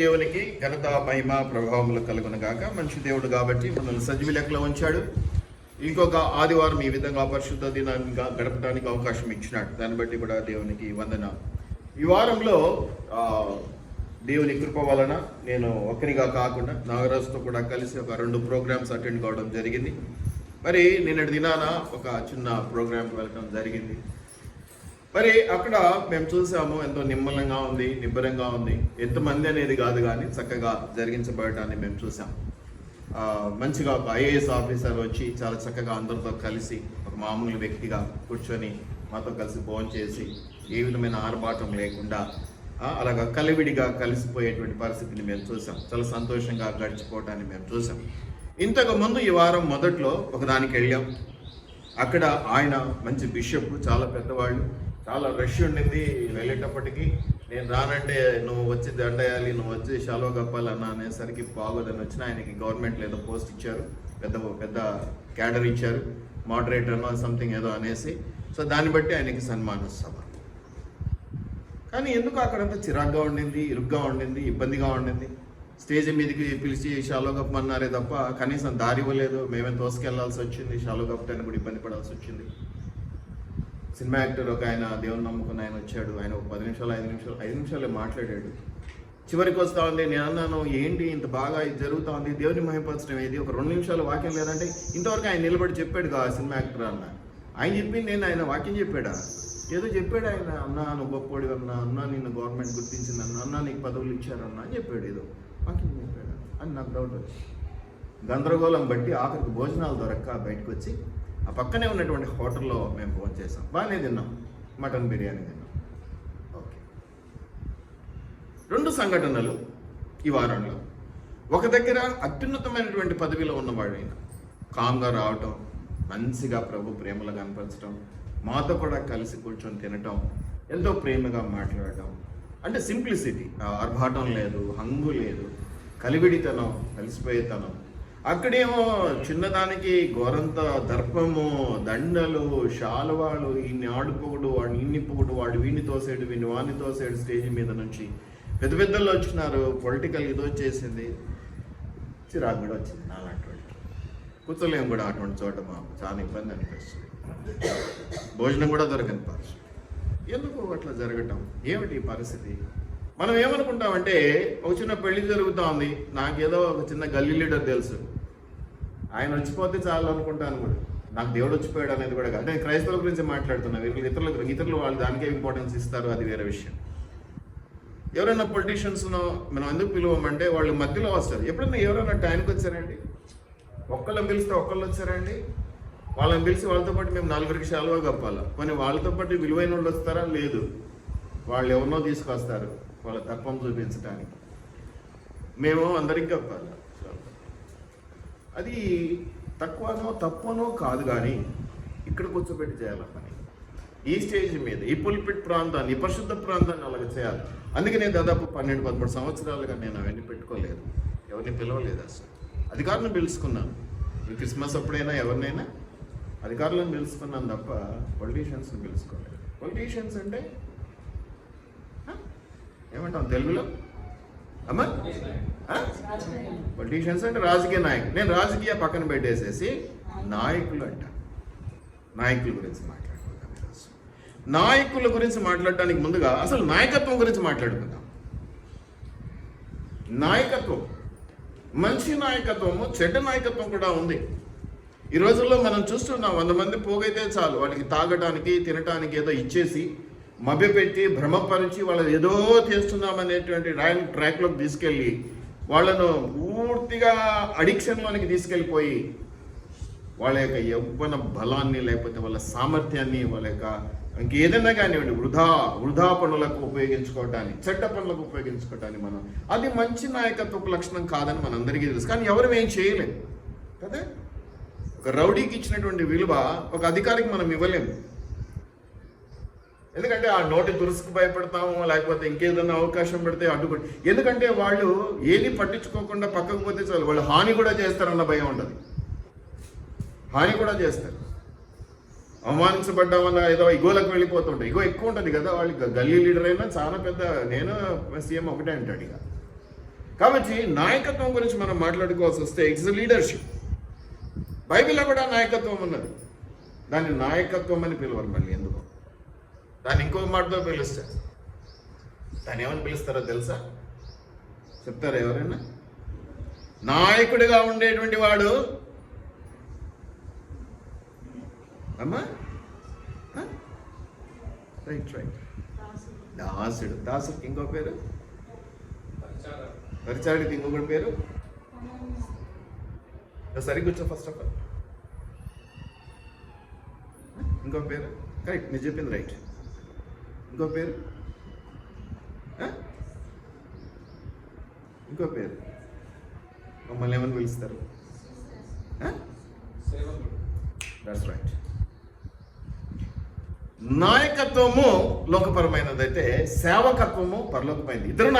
దేవునికి ఘనత మహిమ ప్రభావములు కలుగునగాక. మంచి దేవుడు కాబట్టి మనల్ని సజీవ లెక్కలో ఉంచాడు. ఇంకొక ఆదివారం ఈ విధంగా పరిశుద్ధ దినాన్ని గడపడానికి అవకాశం ఇచ్చినాడు. దాన్ని బట్టి కూడా దేవునికి వందన. ఈ వారంలో దేవుని కృప వలన నేను ఒక్కరిగా కాకుండా నాగరాజుతో కూడా కలిసి ఒక 2 ప్రోగ్రామ్స్ అటెండ్ కావడం జరిగింది. మరి నిన్నటి దినాన ఒక చిన్న ప్రోగ్రామ్కి వెళ్ళడం జరిగింది. మరి అక్కడ మేము చూసాము, ఎంతో నిమ్మలంగా ఉంది, నిబ్బరంగా ఉంది. ఎంతమంది అనేది కాదు కానీ చక్కగా జరిగించబడటాన్ని మేము చూసాం. మంచిగా ఒక ఐఏఎస్ ఆఫీసర్ వచ్చి చాలా చక్కగా అందరితో కలిసి ఒక మామూలు వ్యక్తిగా కూర్చొని మాతో కలిసి భోజనం చేసి ఏ విధమైన ఆర్భాటం లేకుండా అలాగా కలివిడిగా కలిసిపోయేటువంటి పరిస్థితిని మేము చూసాం. చాలా సంతోషంగా గడిచిపోవటాన్ని మేము చూసాం. ఇంతకు ముందు ఈ వారం మొదట్లో ఒకదానికి వెళ్ళాం. అక్కడ ఆయన మంచి బిషప్, చాలా పెద్దవాళ్ళు, చాలా రష్ ఉండింది. వెళ్ళేటప్పటికి నేను రానంటే నువ్వు వచ్చి దండయాలి, నువ్వు వచ్చి షాలో కప్పాలన్నా అనేసరికి బాగోదని వచ్చిన ఆయనకి గవర్నమెంట్లో ఏదో పోస్ట్ ఇచ్చారు, పెద్ద క్యాడర్ ఇచ్చారు, మోడరేటర్ సంథింగ్ ఏదో అనేసి. సో దాన్ని బట్టి ఆయనకి సన్మాన సభ. కానీ ఎందుకు అక్కడంతా చిరాగ్గా ఉండింది, ఇరుగ్గా ఉండింది, ఇబ్బందిగా ఉండింది. స్టేజ్ మీదకి పిలిచి షాలో కప్పమన్నారే తప్ప కనీసం దారి ఇవ్వలేదు. మేమే తోసుకెళ్లాల్సి వచ్చింది, షాలో కప్పటానికి కూడా ఇబ్బంది పడాల్సి వచ్చింది. సినిమా యాక్టర్ ఒక ఆయన, దేవుని నమ్ముకున్న ఆయన వచ్చాడు. ఆయన ఒక 10 నిమిషాలు 5 నిమిషాలే మాట్లాడాడు. చివరికి వస్తూ ఉంది. నేను అన్నాను, ఏంటి ఇంత బాగా ఇది జరుగుతూ ఉంది, దేవుని మహిమపరచడం ఏది, ఒక 2 నిమిషాలు వాక్యం లేదంటే ఇంతవరకు ఆయన నిలబడి చెప్పాడు ఆ సినిమా యాక్టర్ అన్న. ఆయన చెప్పింది నేను ఆయన వాక్యం చెప్పాడా? ఏదో చెప్పాడు ఆయన. అన్నా నువ్వు గొప్పోడి అన్నా నిన్ను గవర్నమెంట్ గుర్తించిందన్న, అన్నా నీకు పదవులు ఇచ్చారన్నా అని చెప్పాడు. ఏదో వాక్యం చెప్పాడు అని నాకు డౌట్ వచ్చి గందరగోళం బట్టి ఆఖరికి భోజనాలు దొరక్క బయటకు వచ్చి ఆ పక్కనే ఉన్నటువంటి హోటల్లో మేము ఫోన్ చేసాం. బాగానే తిన్నాం, మటన్ బిర్యానీ తిన్నాం. ఓకే, 2 సంఘటనలు ఈ వారంలో. ఒక దగ్గర అత్యున్నతమైనటువంటి పదవిలో ఉన్నవాడు ఆయన కామ్గా రావటం, మంచిగా ప్రభు ప్రేమలో కనపరచడం, మాతో కూడా కలిసి కూర్చొని తినటం, ఎంతో ప్రేమగా మాట్లాడటం. అంటే సింప్లిసిటీ, ఆర్భాటం లేదు, హంగు లేదు, కలివిడితనం, కలిసిపోయేతనం. అక్కడేమో చిన్నదానికి గోరంత దర్పము, దండలు, శాలువాలు, ఈయన్ని ఆడుపోగుడు, వాడిని ఇన్ని పొగుడు, వాడు వీడిని తోసేడు, వీడిని వాడిని తోసేడు. స్టేజ్ మీద నుంచి పెద్దలు వచ్చినారు. పొలిటికల్ ఇది వచ్చేసింది, చిరాకు కూడా వచ్చింది. నాలాంటి కూర్చోలేము కూడా అటువంటి చోట. మాకు చాలా ఇబ్బంది అనిపిస్తుంది. భోజనం కూడా దొరకని పరిస్థితి. ఎందుకు అట్లా జరగటం? ఏమిటి ఈ పరిస్థితి? మనం ఏమనుకుంటామంటే, ఒక చిన్న పెళ్లి జరుగుతూ ఉంది, నాకేదో ఒక చిన్న గల్లీ లీడర్ తెలుసు, ఆయన వచ్చిపోతే చాలు అనుకుంటాను కూడా. నాకు దేవుడు వచ్చిపోయాడు అనేది కూడా కాదు. నేను క్రైస్తవుల గురించి మాట్లాడుతున్నాను. ఇతరులు వాళ్ళు దానికే ఇంపార్టెన్స్ ఇస్తారు, అది వేరే విషయం. ఎవరైనా పొలిటీషియన్స్ను మనం ఎందుకు పిలువమంటే వాళ్ళు మధ్యలో వస్తారు. ఎప్పుడైనా ఎవరైనా టైంకి వచ్చారండి? ఒక్కళ్ళని పిలిస్తే ఒక్కళ్ళు వచ్చారండి? వాళ్ళని పిలిచి వాళ్ళతో పాటు మేము 4 శాలువా కప్పాలా? కానీ వాళ్ళతో పాటు విలువైన వాళ్ళు వస్తారా? లేదు, వాళ్ళు ఎవరినో తీసుకొస్తారు వాళ్ళ తత్వం చూపించడానికి. మేము అందరికి కప్పాలి. అది తక్కువనో కాదు, కానీ ఇక్కడ కూర్చోబెట్టి చేయాలి పని. ఈ స్టేజ్ మీద, ఈ పుల్పిట్ ప్రాంతాన్ని, ఈ పరిశుద్ధ ప్రాంతాన్ని అలాగే చేయాలి. అందుకే నేను దాదాపు 12-13 సంవత్సరాలుగా నేను అవన్నీ పెట్టుకోలేదు, ఎవరిని పిలవలేదు. అసలు అధికారులను పిలుచుకున్నాను. ఈ క్రిస్మస్ అప్పుడైనా ఎవరినైనా అధికారులను పిలుచుకున్నాను తప్ప పొలిటీషియన్స్ని పిలుచుకోలేదు. పొలిటీషియన్స్ అంటే ఏమంటాం తెలుగులో అమ్మా? పొలిటీషియన్స్ అంటే రాజకీయ నాయకులు. నేను రాజకీయ పక్కన పెట్టేసేసి నాయకులు అంట. నాయకుల గురించి మాట్లాడుకుందాం ఈరోజు. నాయకుల గురించి మాట్లాడటానికి ముందుగా అసలు నాయకత్వం గురించి మాట్లాడుకుందాం. నాయకత్వం, మంచి నాయకత్వము, చెడ్డ నాయకత్వం కూడా ఉంది. ఈ రోజుల్లో మనం చూస్తున్నాం, 100 మంది పోగైతే చాలు వాళ్ళకి తాగడానికి, తినటానికి ఏదో ఇచ్చేసి మభ్యపెట్టి, భ్రమపరిచి వాళ్ళు ఏదో చేస్తున్నామనేటువంటి రాయల్ ట్రాక్లోకి తీసుకెళ్ళి వాళ్ళను పూర్తిగా అడిక్షన్లోనికి తీసుకెళ్ళిపోయి వాళ్ళ యొక్క యవ్వన బలాన్ని, లేకపోతే వాళ్ళ సామర్థ్యాన్ని, వాళ్ళ యొక్క ఇంకేదైనా కానివ్వండి వృధా పనులకు ఉపయోగించుకోవటానికి, చెడ్డ పనులకు ఉపయోగించుకోవటానికి మనం, అది మంచి నాయకత్వపు లక్షణం కాదని మనందరికీ తెలుసు. కానీ ఎవరు ఏం చేయలేము కదా. ఒక రౌడీకి ఇచ్చినటువంటి విలువ ఒక అధికారికి మనం ఇవ్వలేము. ఎందుకంటే ఆ నోటి దురుసుకు భయపడతాము, లేకపోతే ఇంకేదన్నా అవకాశం పెడితే అడ్డుపడి. ఎందుకంటే వాళ్ళు ఏది పట్టించుకోకుండా పక్కకు పోతే చాలు వాళ్ళు హాని కూడా చేస్తారన్న భయం ఉండదు. హాని కూడా చేస్తారు. అవమానించబడ్డామన్న ఏదో ఇగోలకు వెళ్ళిపోతుంటాయి. ఇగో ఎక్కువ ఉంటుంది కదా వాళ్ళకి. గల్లీ లీడర్ అయినా చాలా పెద్ద, నేను సీఎం ఒకటే అంటాడు. ఇక కాబట్టి నాయకత్వం గురించి మనం మాట్లాడుకోవాల్సి వస్తే ఇట్స్ లీడర్షిప్. బైబిల్లో కూడా నాయకత్వం ఉన్నది. దాన్ని నాయకత్వం అని పిలవరు. మళ్ళీ ఎందుకు దాన్ని ఇంకో మాటతో పిలుస్తారు. దాన్ని ఏమని పిలుస్తారో తెలుసా? చెప్తారా ఎవరైనా? నాయకుడిగా ఉండేటువంటి వాడు అమ్మా రైట్ దాసుడు. దాసుడికి ఇంకో పేరు, పరిచారుడికి ఇంకొకటి పేరు. సరిగ్గా కూర్చో ఫస్ట్ ఆఫ్ ఆల్. ఇంకో పేరు కరెక్ట్, మీరు చెప్పింది రైట్. ఇంకో పేరు, ఇంకో పేరు మమ్మల్ని ఏమని పిలుస్తారు? That's right. నాయకత్వము లోకపరమైనదైతే సేవకత్వము పరలోకమైనది. ఇద్దరు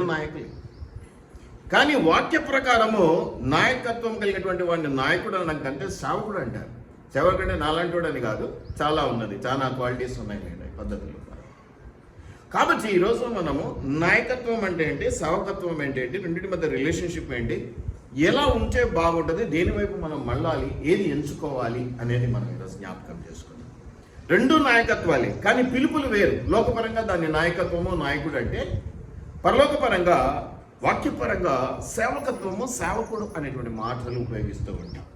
నాయకులే. కానీ వాక్య ప్రకారము నాయకత్వం కలిగినటువంటి వాడిని నాయకుడు అనకంటే సేవకుడు అంటారు. సేవకుడు అంటే నాలాంటి వాడు అని కాదు, చాలా ఉన్నది, చాలా క్వాలిటీస్ ఉన్నాయి పద్ధతులు. కాబట్టి ఈరోజు మనము నాయకత్వం అంటే ఏంటి, సేవకత్వం ఏంటి, రెండింటి మధ్య రిలేషన్షిప్ ఏంటి, ఎలా ఉంటే బాగుంటుంది, దేని వైపు మనం మళ్ళాలి, ఏది ఎంచుకోవాలి అనేది మనం ఈరోజు జ్ఞాపకం చేసుకుందాం. రెండు నాయకత్వాలే, కానీ పిలుపులు వేరు. లోకపరంగా దాన్ని నాయకత్వము, నాయకుడు అంటే, పరలోకపరంగా వాక్యపరంగా సేవకత్వము, సేవకుడు అనేటువంటి మాటలు ఉపయోగిస్తూ ఉంటాం.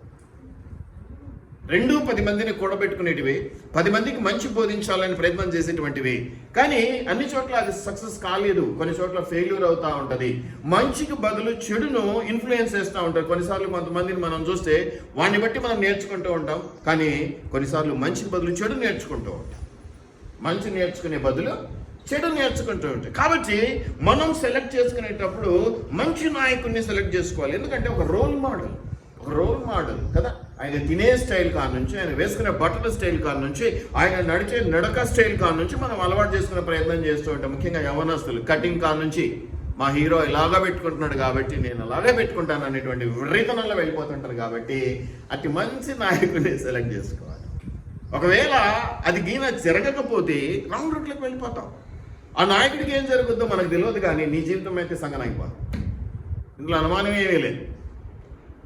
రెండు 10 మందిని కూడబెట్టుకునేటివి, 10 మందికి మంచి బోధించాలని ప్రయత్నం చేసేటువంటివి. కానీ అన్ని చోట్ల అది సక్సెస్ కాలేదు, కొన్ని చోట్ల ఫెయిల్యూర్ అవుతూ ఉంటుంది. మంచికి బదులు చెడును ఇన్ఫ్లుయెన్స్ చేస్తూ ఉంటారు. కొన్నిసార్లు కొంతమందిని మనం చూస్తే వాడిని బట్టి మనం నేర్చుకుంటూ ఉంటాం, కానీ కొన్నిసార్లు మంచికి బదులు చెడు నేర్చుకుంటూ ఉంటాం. మంచి నేర్చుకునే బదులు చెడు నేర్చుకుంటూ ఉంటాయి. కాబట్టి మనం సెలెక్ట్ చేసుకునేటప్పుడు మంచి నాయకుడిని సెలెక్ట్ చేసుకోవాలి. ఎందుకంటే ఒక రోల్ మోడల్ కదా. ఆయన తినే స్టైల్ కాడ నుంచి, ఆయన వేసుకునే బట్టల స్టైల్ కాడ నుంచి, ఆయన నడిచే నడక స్టైల్ కాడ నుంచి మనం అలవాటు చేసుకునే ప్రయత్నం చేస్తూ ఉంటాం. ముఖ్యంగా యవనస్తులు కటింగ్ కాడ నుంచి మా హీరో ఇలాగా పెట్టుకుంటున్నాడు కాబట్టి నేను అలాగే పెట్టుకుంటాను అనేటువంటి విపరీతనంలో వెళ్ళిపోతుంటారు. కాబట్టి అతి మంచి నాయకుడిని సెలెక్ట్ చేసుకోవాలి. ఒకవేళ అది గీన జరగకపోతే రాంగ్ రూట్లోకి వెళ్ళిపోతాం. ఆ నాయకుడికి ఏం జరుగుతుందో మనకు తెలియదు, కానీ నీ జీవితం అయితే సంగనైపోతుంది. ఇందులో అనుమానం ఏమీ లేదు.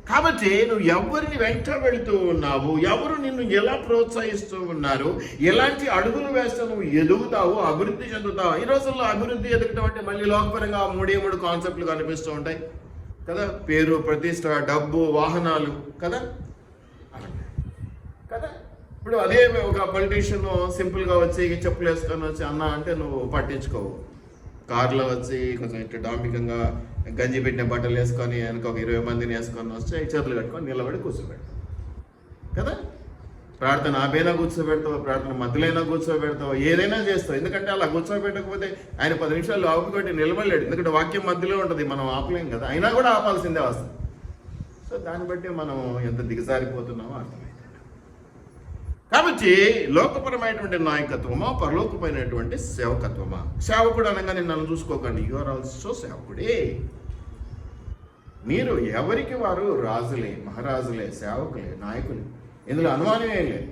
కాబట్టి నువ్వు ఎవరిని వెంట వెళుతూ ఉన్నావు, ఎవరు నిన్ను ఎలా ప్రోత్సహిస్తూ ఉన్నారు, ఎలాంటి అడుగులు వేస్తే నువ్వు ఎదుగుతావు, అభివృద్ధి చెందుతావు. ఈ రోజుల్లో అభివృద్ధి ఎదగటం అంటే మళ్ళీ లోకపరంగా 3 కాన్సెప్ట్లు కనిపిస్తూ ఉంటాయి కదా. పేరు, ప్రతిష్ట, డబ్బు, వాహనాలు కదా. ఇప్పుడు అదే ఒక పొలిటీషియన్ సింపుల్గా వచ్చి చెప్పులు వేసుకొని వచ్చి అన్న అంటే నువ్వు పట్టించుకోవు. కార్లో వచ్చి కొంచెం ఇట్లా డాంబికంగా గంజి పెట్టిన బట్టలు వేసుకొని వెనక ఒక 20 మందిని వేసుకొని వస్తే చేతులు కట్టుకొని నిలబడి కూర్చోబెడతావు కదా. ప్రార్థన ఆపైనా కూర్చోబెడతావు, ప్రార్థన మధ్యలైనా కూర్చోబెడతావు, ఏదైనా చేస్తావు. ఎందుకంటే అలా కూర్చోబెట్టకపోతే ఆయన 10 నిమిషాలు ఆపుకొట్టి నిలబడలేడు. ఎందుకంటే వాక్యం మధ్యలో ఉంటుంది, మనం ఆపలేం కదా. అయినా కూడా ఆపాల్సిందే వస్తుంది. సో దాన్ని బట్టి మనం ఎంత దిగజారిపోతున్నామో అర్థమైంది. కాబట్టి లోకపరమైనటువంటి నాయకత్వమా, పరలోకమైనటువంటి సేవకత్వమా. సేవకుడు అనగానే నన్ను చూసుకోకండి, యు ఆర్ ఆల్సో సేవకుడే. మీరు ఎవరికి వారు రాజులే, మహారాజులే, సేవకులే, నాయకులే. ఇందులో అనుమానమే లేదు.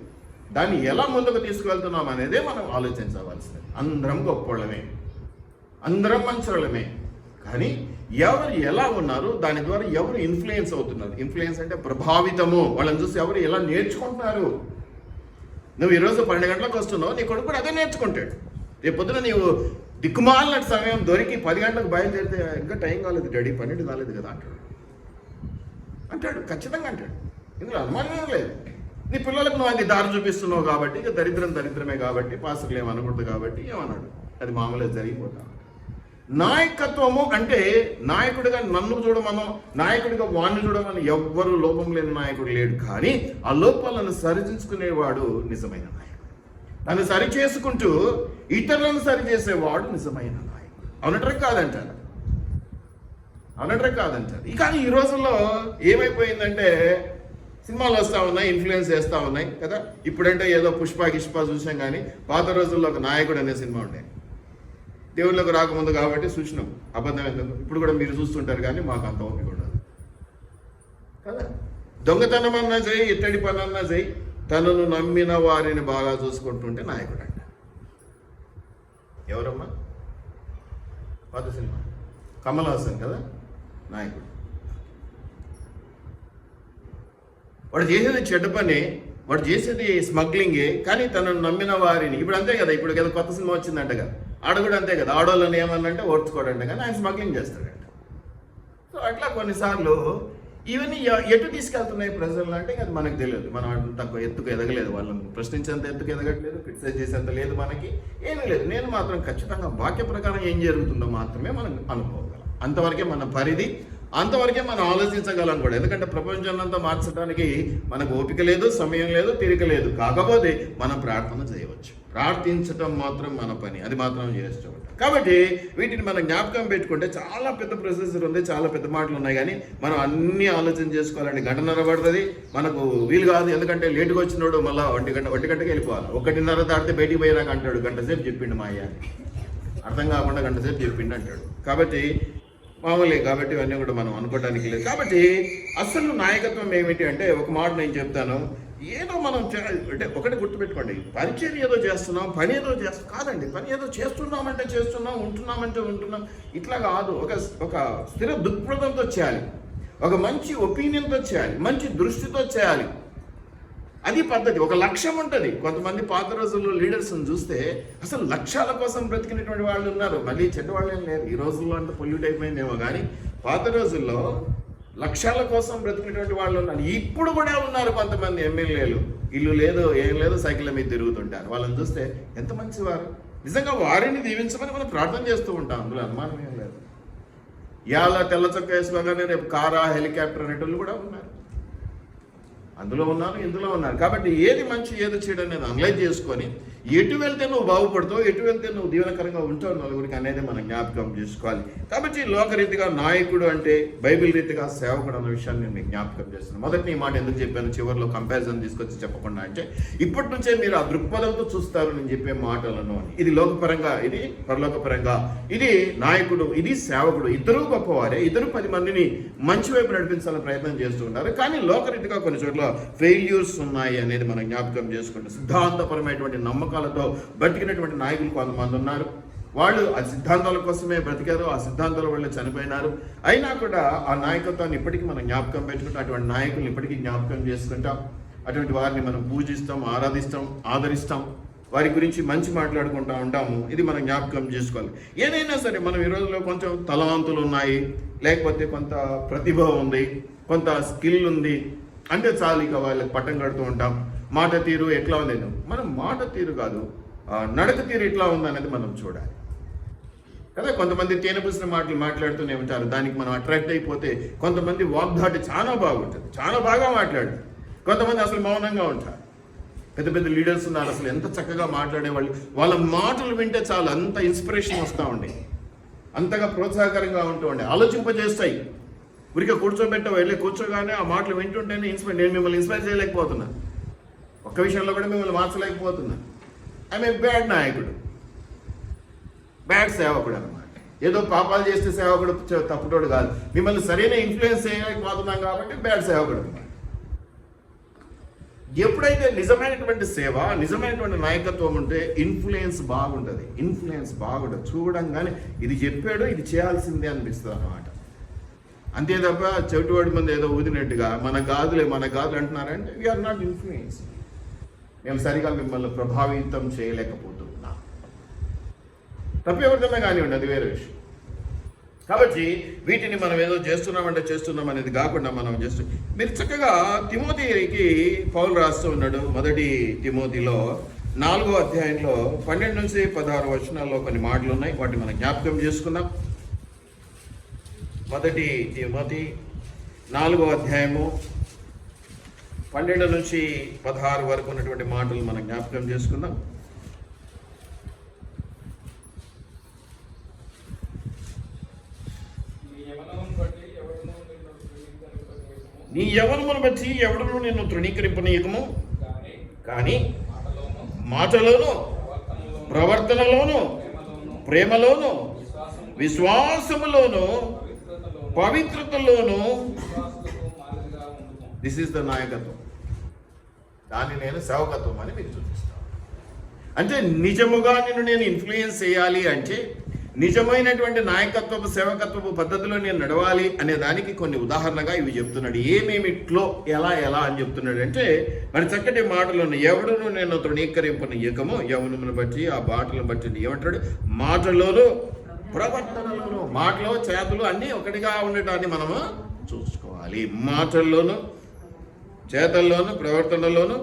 దాన్ని ఎలా ముందుకు తీసుకువెళ్తున్నాం అనేదే మనం ఆలోచించవలసింది. అందరం గొప్పోళ్ళమే, అందరం మంచోళ్ళమే. కానీ ఎవరు ఎలా ఉన్నారు, దాని ద్వారా ఎవరు ఇన్ఫ్లుయెన్స్ అవుతున్నారు. ఇన్ఫ్లుయెన్స్ అంటే ప్రభావితము. వాళ్ళని చూసి ఎవరు ఎలా నేర్చుకుంటున్నారు. నువ్వు ఈరోజు 12 గంటలకు వస్తున్నావు, నీ కొడుకు కూడా అదే నేర్చుకుంటాడు. రేపు పొద్దున నీవు దిక్కుమాలిన సమయం దొరికి 10 గంటలకు బయలుదేరితే ఇంకా టైం కాలేదు డాడీ, 12 కాలేదు కదా అంటాడు. ఖచ్చితంగా అంటాడు. ఇందులో అనుమానమే లేదు. నీ పిల్లలకు నువ్వు అది దారి చూపిస్తున్నావు కాబట్టి, ఇక దరిద్రమే కాబట్టి, పాస్టర్లు ఏమనకూడదు కాబట్టి ఏమన్నాడు, అది మామూలుగా జరిగిపోతా. నాయకత్వము అంటే నాయకుడిగా నన్ను చూడమనో, నాయకుడిగా వాడిని చూడమని ఎవ్వరూ లోపం లేని నాయకుడు లేడు. కానీ ఆ లోపాలను సరిదించుకునేవాడు నిజమైన నాయకుడు. తను సరి చేసుకుంటూ ఇతరులను సరిచేసేవాడు నిజమైన నాయకుడు. అవునట్రే కాదంటారు. కానీ ఈ రోజుల్లో ఏమైపోయిందంటే సినిమాలు వస్తూ ఉన్నాయి, ఇన్ఫ్లుయెన్స్ చేస్తూ ఉన్నాయి కదా. ఇప్పుడంటే ఏదో పుష్ప చూసాం, కానీ పాత రోజుల్లో ఒక నాయకుడు అనే సినిమా ఉండే. దేవుళ్ళకు రాకముందు కాబట్టి చూసినాం. అబద్ధం ఎందుకు, ఇప్పుడు కూడా మీరు చూస్తుంటారు, కానీ మాకు అంత ఓపిక ఉండదు కదా. దొంగతనం అన్నా చేయి, ఇత్తడి పని అన్నా చేయి, తనను నమ్మిన వారిని బాగా చూసుకుంటుంటే నాయకుడు అంట. ఎవరమ్మా? పాత సినిమా కమల్ హాసన్ కదా నాయకుడు. వాడు చేసేది చెడ్డ పని, వాడు చేసేది స్మగ్లింగే, కానీ తనను నమ్మిన వారిని ఇప్పుడు అంతే కదా. ఇప్పుడు ఏదో కొత్త సినిమా వచ్చిందంటగా, ఆడ కూడా అంతే కదా. ఆడవాళ్ళని ఏమన్నంటే ఓర్చుకోడంట, కానీ ఆయన స్మగ్లింగ్ చేస్తాడంట. సో అట్లా కొన్నిసార్లు ఇవన్నీ ఎటు తీసుకెళ్తున్నాయి ప్రజలు అంటే అది మనకు తెలియదు. మనం తక్కువ ఎత్తుకు ఎదగలేదు, వాళ్ళని ప్రశ్నించేంత ఎత్తుకు ఎదగట్లేదు, క్రిటిసైజ్ చేసేంత లేదు, మనకి ఏమీ లేదు. నేను మాత్రం ఖచ్చితంగా వాక్య ప్రకారం ఏం జరుగుతుందో మాత్రమే మనం అనుకోగలం. అంతవరకే మన పరిధి, అంతవరకే మనం ఆలోచించగలం కూడా. ఎందుకంటే ప్రపంచాన్నంతా మార్చడానికి మనకు ఓపిక లేదు, సమయం లేదు, తీరిక లేదు. కాకపోతే మనం ప్రార్థన చేయవచ్చు. ప్రార్థించటం మాత్రం మన పని, అది మాత్రం చేస్తూ ఉంటాం. కాబట్టి వీటిని మనం జ్ఞాపకం పెట్టుకుంటే చాలా పెద్ద ప్రొసెసర్ ఉంది, చాలా పెద్ద మాటలు ఉన్నాయి. కానీ మనం అన్నీ ఆలోచన చేసుకోవాలండి. గంటన్నర పడుతుంది, మనకు వీలు కాదు. ఎందుకంటే లేటుగా వచ్చినోడు మళ్ళీ ఒంటి గంటకి వెళ్ళిపోవాలి. 1:30 దాటితే బయటికి పోయినాక అంటాడు గంట సేపు చెప్పిండు మా అయ్య, అర్థం కాకుండా గంట సేపు చెప్పిండు అంటాడు. కాబట్టి మామూలే, కాబట్టి ఇవన్నీ కూడా మనం అనుకోవడానికి లేదు. కాబట్టి అసలు నాయకత్వం ఏమిటి అంటే ఒక మాట నేను చెప్తాను. ఏదో మనం అంటే ఒకటి గుర్తుపెట్టుకోండి, పరిచయం ఏదో చేస్తున్నాం, పని ఏదో చేస్తాం కాదండి. పని ఏదో చేస్తున్నామంటే చేస్తున్నాం, ఉంటున్నామంటే ఉంటున్నాం, ఇట్లా కాదు. ఒక స్థిర దృక్పథంతో చేయాలి, ఒక మంచి ఒపీనియన్తో చేయాలి, మంచి దృష్టితో చేయాలి. అది పద్ధతి. ఒక లక్ష్యం ఉంటుంది. కొంతమంది పాత రోజుల్లో లీడర్స్ని చూస్తే అసలు లక్ష్యాల కోసం బ్రతికినటువంటి వాళ్ళు ఉన్నారు. మళ్ళీ చెడ్డవాళ్ళు ఏం లేరు. ఈ రోజుల్లో అంత పొల్యూట్ అయిపోయిందేమో, కానీ పాత రోజుల్లో లక్ష్యాల కోసం బ్రతికినటువంటి వాళ్ళు ఉన్నారు. ఇప్పుడు కూడా ఉన్నారు కొంతమంది ఎమ్మెల్యేలు. ఇల్లు లేదు, ఏం లేదు, సైకిళ్ళ మీద తిరుగుతుంటారు. వాళ్ళని చూస్తే ఎంత మంచివారు. నిజంగా వారిని దీవించమని మనం ప్రార్థన చేస్తూ ఉంటాం, అందులో అనుమానం ఏం లేదు. ఇవాళ తెల్ల చొక్క వేసుకోగానే రేపు కారా, హెలికాప్టర్ అనేటోళ్ళు కూడా ఉన్నారు. అందులో ఉన్నారు, ఇందులో ఉన్నారు. కాబట్టి ఏది మంచి ఏది చెడు అనేది అనలైజ్ చేసుకొని ఎటు వెళ్తే నువ్వు బాగుపడతావు, ఎటు వెళ్తే నువ్వు దీవెనకరంగా ఉంటావు నలుగురికి అనేది మనం జ్ఞాపకం చేసుకోవాలి. కాబట్టి లోకరీతిగా నాయకుడు అంటే బైబిల్ రీతిగా సేవకుడు అన్న విషయాన్ని నేను మీకు జ్ఞాపకం చేస్తున్నాను. మొదటి ఈ మాట ఎందుకు చెప్పాను, చివరిలో కంపారిజన్ తీసుకొచ్చి చెప్పకుండా అంటే ఇప్పటి నుంచే మీరు ఆ దృక్పథంతో చూస్తారు నేను చెప్పే మాటలను అని. ఇది లోకపరంగా, ఇది పరలోకపరంగా, ఇది నాయకుడు, ఇది సేవకుడు, ఇద్దరూ గొప్పవారే. ఇద్దరు 10 మందిని మంచి వైపు నడిపించాలని ప్రయత్నం చేస్తూ ఉన్నారు. కానీ లోకరీతిగా కొన్ని చోట్ల ఫెయిల్యూర్స్ ఉన్నాయి అనేది మనం జ్ఞాపకం చేసుకుంటాం. సిద్ధాంతపరమైనటువంటి నమ్మకాలతో బ్రతికినటువంటి నాయకులు కొంతమంది ఉన్నారు. వాళ్ళు ఆ సిద్ధాంతాల కోసమే బ్రతికారు, ఆ సిద్ధాంతాల వల్ల చనిపోయినారు. అయినా కూడా ఆ నాయకత్వాన్ని ఇప్పటికీ మనం జ్ఞాపకం పెట్టుకుంటాం. అటువంటి నాయకుల్ని ఇప్పటికీ జ్ఞాపకం చేసుకుంటాం. అటువంటి వారిని మనం పూజిస్తాం, ఆరాధిస్తాం, ఆదరిస్తాం, వారి గురించి మంచి మాట్లాడుకుంటూ ఉంటాము. ఇది మనం జ్ఞాపకం చేసుకోవాలి. ఏదైనా సరే మనం ఈ రోజుల్లో కొంచెం తలవంతులు ఉన్నాయి, లేకపోతే కొంత ప్రతిభ ఉంది, కొంత స్కిల్ ఉంది అంటే చాలు, ఇక వాళ్ళకి పట్టం కడుతూ ఉంటాం. మాట తీరు ఎట్లా ఉంది, మనం మాట తీరు కాదు, నడక తీరు ఎట్లా ఉందనేది మనం చూడాలి కదా. కొంతమంది తేనెపూసిన మాటలు మాట్లాడుతూనే ఉంటారు, దానికి మనం అట్రాక్ట్ అయిపోతే. కొంతమంది వాగ్దాటి చాలా బాగుంటుంది, చాలా బాగా మాట్లాడారు. కొంతమంది అసలు మౌనంగా ఉంటారు. పెద్ద పెద్ద లీడర్స్ ఉన్నారు, అసలు ఎంత చక్కగా మాట్లాడేవాళ్ళు. వాళ్ళ మాటలు వింటే చాలు అంత ఇన్స్పిరేషన్ వస్తూ ఉండే, అంతగా ప్రోత్సాహకరంగా ఉంటూ ఉండే, ఆలోచింపజేస్తాయి. ఊరికే కూర్చోబెట్ట వెళ్ళి కూర్చోగానే ఆ మాటలు వింటుంటేనే నేను మిమ్మల్ని ఇన్స్పైర్ చేయలేకపోతున్నా, ఒక్క విషయంలో కూడా మిమ్మల్ని మార్చలేకపోతున్నా. ఐఎమ్ ఏ బ్యాడ్ నాయకుడు, బ్యాడ్ సేవకుడు అనమాట. ఏదో పాపాలు చేస్తే సేవకుడు తప్పుటోడు కాదు, మిమ్మల్ని సరైన ఇన్ఫ్లుయెన్స్ చేయలేకపోతున్నాం కాబట్టి బ్యాడ్ సేవకుడు అనమాట. ఎప్పుడైతే నిజమైనటువంటి సేవ, నిజమైనటువంటి నాయకత్వం ఉంటే ఇన్ఫ్లుయెన్స్ బాగుంటుంది. చూడంగానే ఇది చెప్పాడు, ఇది చేయాల్సిందే అనిపిస్తుంది అన్నమాట. అంతే తప్ప చెవిటివాడి మంది ఏదో ఊదినట్టుగా మన గాదులు అంటున్నారంటే వీఆర్ నాట్ ఇన్ఫ్లుయెన్స్. మేము సరిగా మిమ్మల్ని ప్రభావితం చేయలేకపోతున్నాం. తప్పెవరికన్నా కానివ్వండి, అది వేరే విషయం. కాబట్టి వీటిని మనం ఏదో చేస్తున్నాం అనేది కాకుండా మనం మీరు చక్కగా తిమోతికి పౌలు రాస్తూ ఉన్నాడు. 1 తిమోతిలో 4వ అధ్యాయంలో 12 నుంచి 16 వచనాల్లో కొన్ని మాటలు ఉన్నాయి, వాటిని మనం జ్ఞాపకం చేసుకుందాం. 1 తిమోతి 4వ అధ్యాయము 12 నుంచి 16 వరకు ఉన్నటువంటి మాటలు మనం జ్ఞాపకం చేసుకుందాం. నీ యవ్వనమును బట్టి ఎవడును నిన్ను తృణీకరింపనీయకము, కానీ మాటలోను, ప్రవర్తనలోను, ప్రేమలోను, విశ్వాసములోను, పవిత్రతలోను. దిస్ ఈస్ ద నాయకత్వం. దాన్ని నేను సేవకత్వం అని మీకు చూపిస్తాను. అంటే నిజముగా నేను ఇన్ఫ్లుయెన్స్ చేయాలి అంటే, నిజమైనటువంటి నాయకత్వపు సేవకత్వపు పద్ధతిలో నేను నడవాలి అనే దానికి కొన్ని ఉదాహరణగా ఇవి చెప్తున్నాడు. ఏమేమిట్లో ఎలా అని చెప్తున్నాడు అంటే, మరి చక్కటి మాటలు ఉన్నాయి. ఎవడును నేను తృణీకరింపనీయకము యవనమును బట్టి ఆ మాటలను బట్టి ఏమంటాడు, మాటలోను ప్రవర్తనలోను, మాటలు చేతులు అన్నీ ఒకటిగా ఉండటాన్ని మనము చూసుకోవాలి. మాటల్లోను, చేతల్లోను, ప్రవర్తనలోను,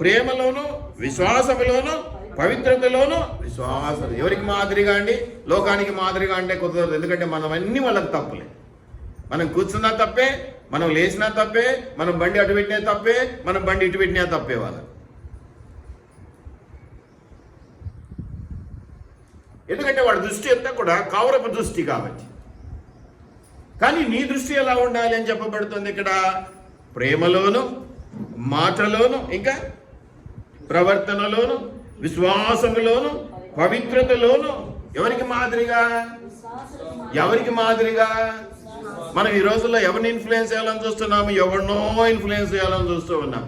ప్రేమలోను, విశ్వాసములోను, పవిత్రతలోను, విశ్వాసం. ఎవరికి మాదిరిగా అండి? లోకానికి మాదిరిగా అంటే కుదరదు. ఎందుకంటే మనం అన్ని వాళ్ళకి తప్పులే. మనం కూర్చున్నా తప్పే, మనం లేచినా తప్పే, మనం బండి అటు పెట్టినా తప్పే, మనం బండి ఇటు పెట్టినా తప్పే వాళ్ళకి. ఎందుకంటే వాడి దృష్టి అంతా కూడా కౌరవ దృష్టి కాబట్టి. కానీ నీ దృష్టి ఎలా ఉండాలి అని చెప్పబడుతుంది ఇక్కడ. ప్రేమలోను, మాటలోను, ఇంకా ప్రవర్తనలోను, విశ్వాసములోను, పవిత్రతలోను. ఎవరికి మాదిరిగా? ఎవరికి మాదిరిగా? మనం ఈ రోజుల్లో ఎవరిని ఇన్ఫ్లుయెన్స్ చేయాలని చూస్తున్నాము? ఎవరినో ఇన్ఫ్లుయెన్స్ చేయాలని చూస్తూ ఉన్నాం.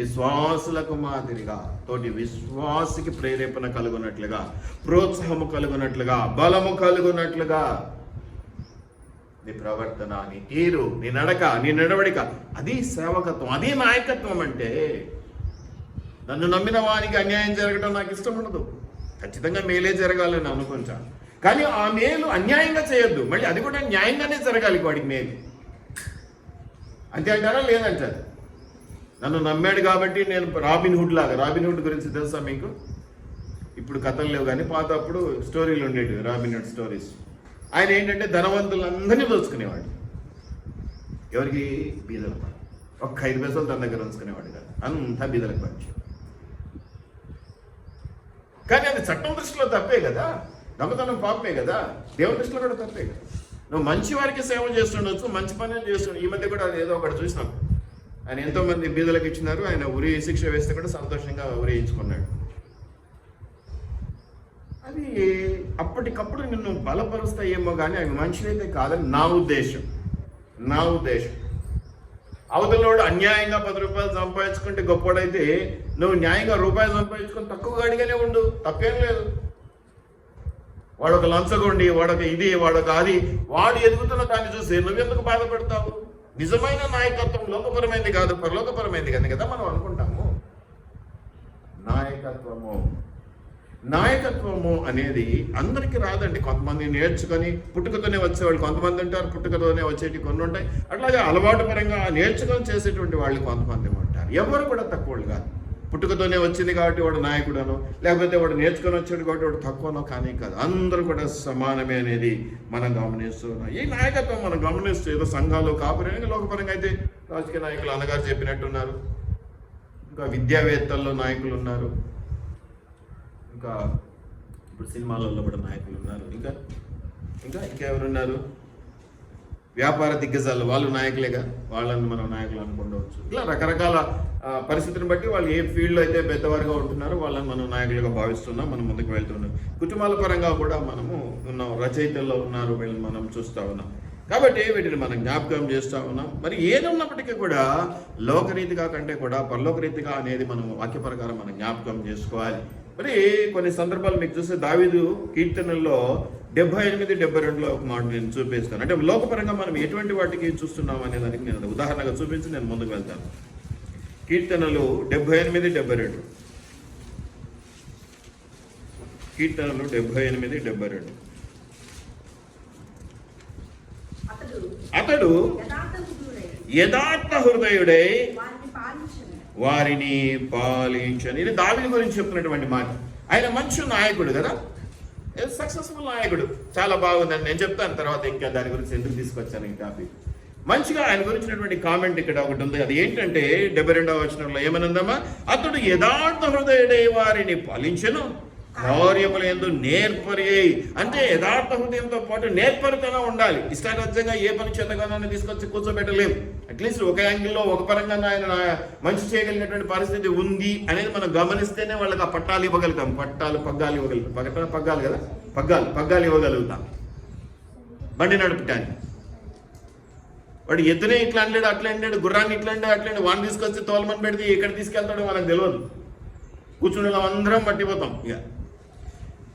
విశ్వాసులకు మాదిరిగా, తోటి విశ్వాసికి ప్రేరేపణ కలుగునట్లుగా, ప్రోత్సాహము కలుగునట్లుగా, బలము కలుగునట్లుగా నీ ప్రవర్తన, నీ తీరు, నీ నడక, నీ నడవడిక, అది సేవకత్వం, అది నాయకత్వం. అంటే నన్ను నమ్మిన వానికి అన్యాయం జరగడం నాకు ఇష్టం ఉండదు. ఖచ్చితంగా మేలే జరగాలని అనుకుంటాను. కానీ ఆ మేలు అన్యాయంగా చేయొద్దు. మళ్ళీ అది కూడా న్యాయంగానే జరగాలి వాడికి మేలు. అంతే అంటారా? లేదంటారు. నన్ను నమ్మాడు కాబట్టి నేను రాబిన్ హుడ్ లాగా. రాబిన్ హుడ్ గురించి తెలుసా మీకు? ఇప్పుడు కథలు లేవు కానీ పాత అప్పుడు స్టోరీలు ఉండేవి, రాబిన్ హుడ్ స్టోరీస్. ఆయన ఏంటంటే ధనవంతులందరినీ దోచుకునేవాడు. ఎవరికి? బీదలకు. ఒక్క 5 పైసలు తన దగ్గర ఉంచుకునేవాడు కాదు, అంతా బీదలకు పంచి. కానీ అది చట్టం దృష్టిలో తప్పే కదా, దొంగతనం పాపే కదా, దేవుని దృష్టిలో కూడా తప్పే కదా. నువ్వు మంచి వారికి సేవ చేస్తుండొచ్చు, మంచి పనులు చేస్తుండవు. ఈ మధ్య కూడా అది ఏదో ఒకటి చూసినాం. ఆయన ఎంతోమంది బీదలకు ఇచ్చినారు, ఆయన ఉరి శిక్ష వేస్తే కూడా సంతోషంగా ఉరేయించుకున్నాడు. అది అప్పటికప్పుడు నిన్ను బలపరుస్తాయేమో కానీ అవి మంచిదైతే కాదని నా ఉద్దేశం. అవతలోడు అన్యాయంగా 10 రూపాయలు సంపాదించుకుంటే గొప్పవాడైతే, నువ్వు న్యాయంగా రూపాయలు సంపాదించుకొని తక్కువ అడిగానే ఉండు, తప్పేం లేదు. వాడొక లంచగొండి, వాడొక ఇది, వాడొక అది, వాడు ఎదుగుతున్న దాన్ని చూసి నువ్వెందుకు బాధపడతావు? నిజమైన నాయకత్వం లోకపరమైంది కాదు, పరలోకపరమైంది కదా మనం అనుకుంటాము. నాయకత్వము అనేది అందరికీ రాదండి. కొంతమంది నేర్చుకొని పుట్టుకతోనే వచ్చేవాళ్ళు కొంతమంది ఉంటారు, పుట్టుకతోనే వచ్చేటి కొన్ని ఉంటాయి. అట్లాగే అలవాటు పరంగా నేర్చుకొని చేసేటువంటి వాళ్ళు కొంతమంది ఉంటారు. ఎవరు కూడా తక్కువ కాదు. పుట్టుకతోనే వచ్చింది కాబట్టి వాడు నాయకుడనో, లేకపోతే వాడు నేర్చుకొని వచ్చాడు కాబట్టి వాడు తక్కువనో కానీ కాదు. అందరూ కూడా సమానమే అనేది మనం గమనిస్తున్నాం. ఈ నాయకత్వం మనం గమనిస్తూ ఏదో సంఘాలు కాపురంగా లోకపరంగా అయితే రాజకీయ నాయకులు అన్నగారు చెప్పినట్టున్నారు, ఇంకా విద్యావేత్తల్లో నాయకులు ఉన్నారు, ఇంకా ఇప్పుడు సినిమాలలో కూడా నాయకులు ఉన్నారు, ఇంకా ఎవరున్నారు? వ్యాపార దిగ్గజాలు, వాళ్ళు నాయకులేగా, వాళ్ళని మనం నాయకులు అనుకుండవచ్చు. ఇలా రకరకాల పరిస్థితిని బట్టి వాళ్ళు ఏ ఫీల్డ్లో అయితే పెద్దవారుగా ఉంటున్నారో వాళ్ళని మనం నాయకులుగా భావిస్తున్నాం, మనం ముందుకు వెళ్తున్నాం. కుటుంబాల పరంగా కూడా మనము ఉన్నాం, రచయితల్లో ఉన్నారు, వీళ్ళని మనం చూస్తూ ఉన్నాం. కాబట్టి వీటిని మనం జ్ఞాపకం చేస్తూ ఉన్నాం. మరి ఏదున్నప్పటికీ కూడా లోకరీతిగా కంటే కూడా పరలోకరీతిగా అనేది మనం వాక్య ప్రకారం మనం జ్ఞాపకం చేసుకోవాలి. మరి కొన్ని సందర్భాలు మీకు చూస్తే దావీదు కీర్తనల్లో 78-72లో ఒక మాట నేను చూపిస్తాను. అంటే లోకపరంగా మనం ఎటువంటి వాటికి చూస్తున్నాం అనే దానికి నేను ఉదాహరణగా చూపించి నేను ముందుకు వెళ్తాను. కీర్తనలు 78-72. కీర్తనలు 78-72. అతడు యథార్థ హృదయుడై వారిని పాలించని. ఇది దావీదు గురించి చెప్తున్నటువంటి మాట. ఆయన మంచి నాయకుడు కదా, సక్సెస్ఫుల్ నాయకుడు. చాలా బాగుందని నేను చెప్తాను తర్వాత, ఇంకా దాని గురించి ఎందుకు తీసుకొచ్చాను ఈ టాపిక్. మంచిగా ఆయన గురించినటువంటి కామెంట్ ఇక్కడ ఒకటి ఉంది. అది ఏంటంటే 72వ వచనంలో ఏమనుందమ్మా? అతడు యథార్థ హృదయుడై వారిని పాలించెను, కార్యములు యందు నేర్పరి. అంటే యథార్థ హృదయంతో పాటు నేర్పరితనం ఉండాలి. ఇష్టారాజ్యంగా ఏ పని చేతగానని తీసుకొచ్చి కూర్చోబెట్టలేము. అట్లీస్ట్ ఒక యాంగిల్లో ఒక పరంగా ఆయన మంచి చేయగలిగినటువంటి పరిస్థితి ఉంది అనేది మనం గమనిస్తేనే వాళ్ళకి ఆ పట్టాలు ఇవ్వగలుగుతాం. పగ్గాలు ఇవ్వగలుగుతాం. పగ్గాలు కదా, పగ్గాలు ఇవ్వగలుగుతాం బండి నడుపుటానికి. వాడు ఎద్దునే ఇట్లా అంటాడు, అట్లా అంటాడు, గుర్రాన్ని ఇట్లా అంటాడు, అట్లా అంటాడు. వాడిని తీసుకొచ్చి తోలమని పెడితే ఎక్కడ తీసుకెళ్తాడో మనకు తెలియదు. కూర్చుని అందరం పట్టిపోతాం ఇక.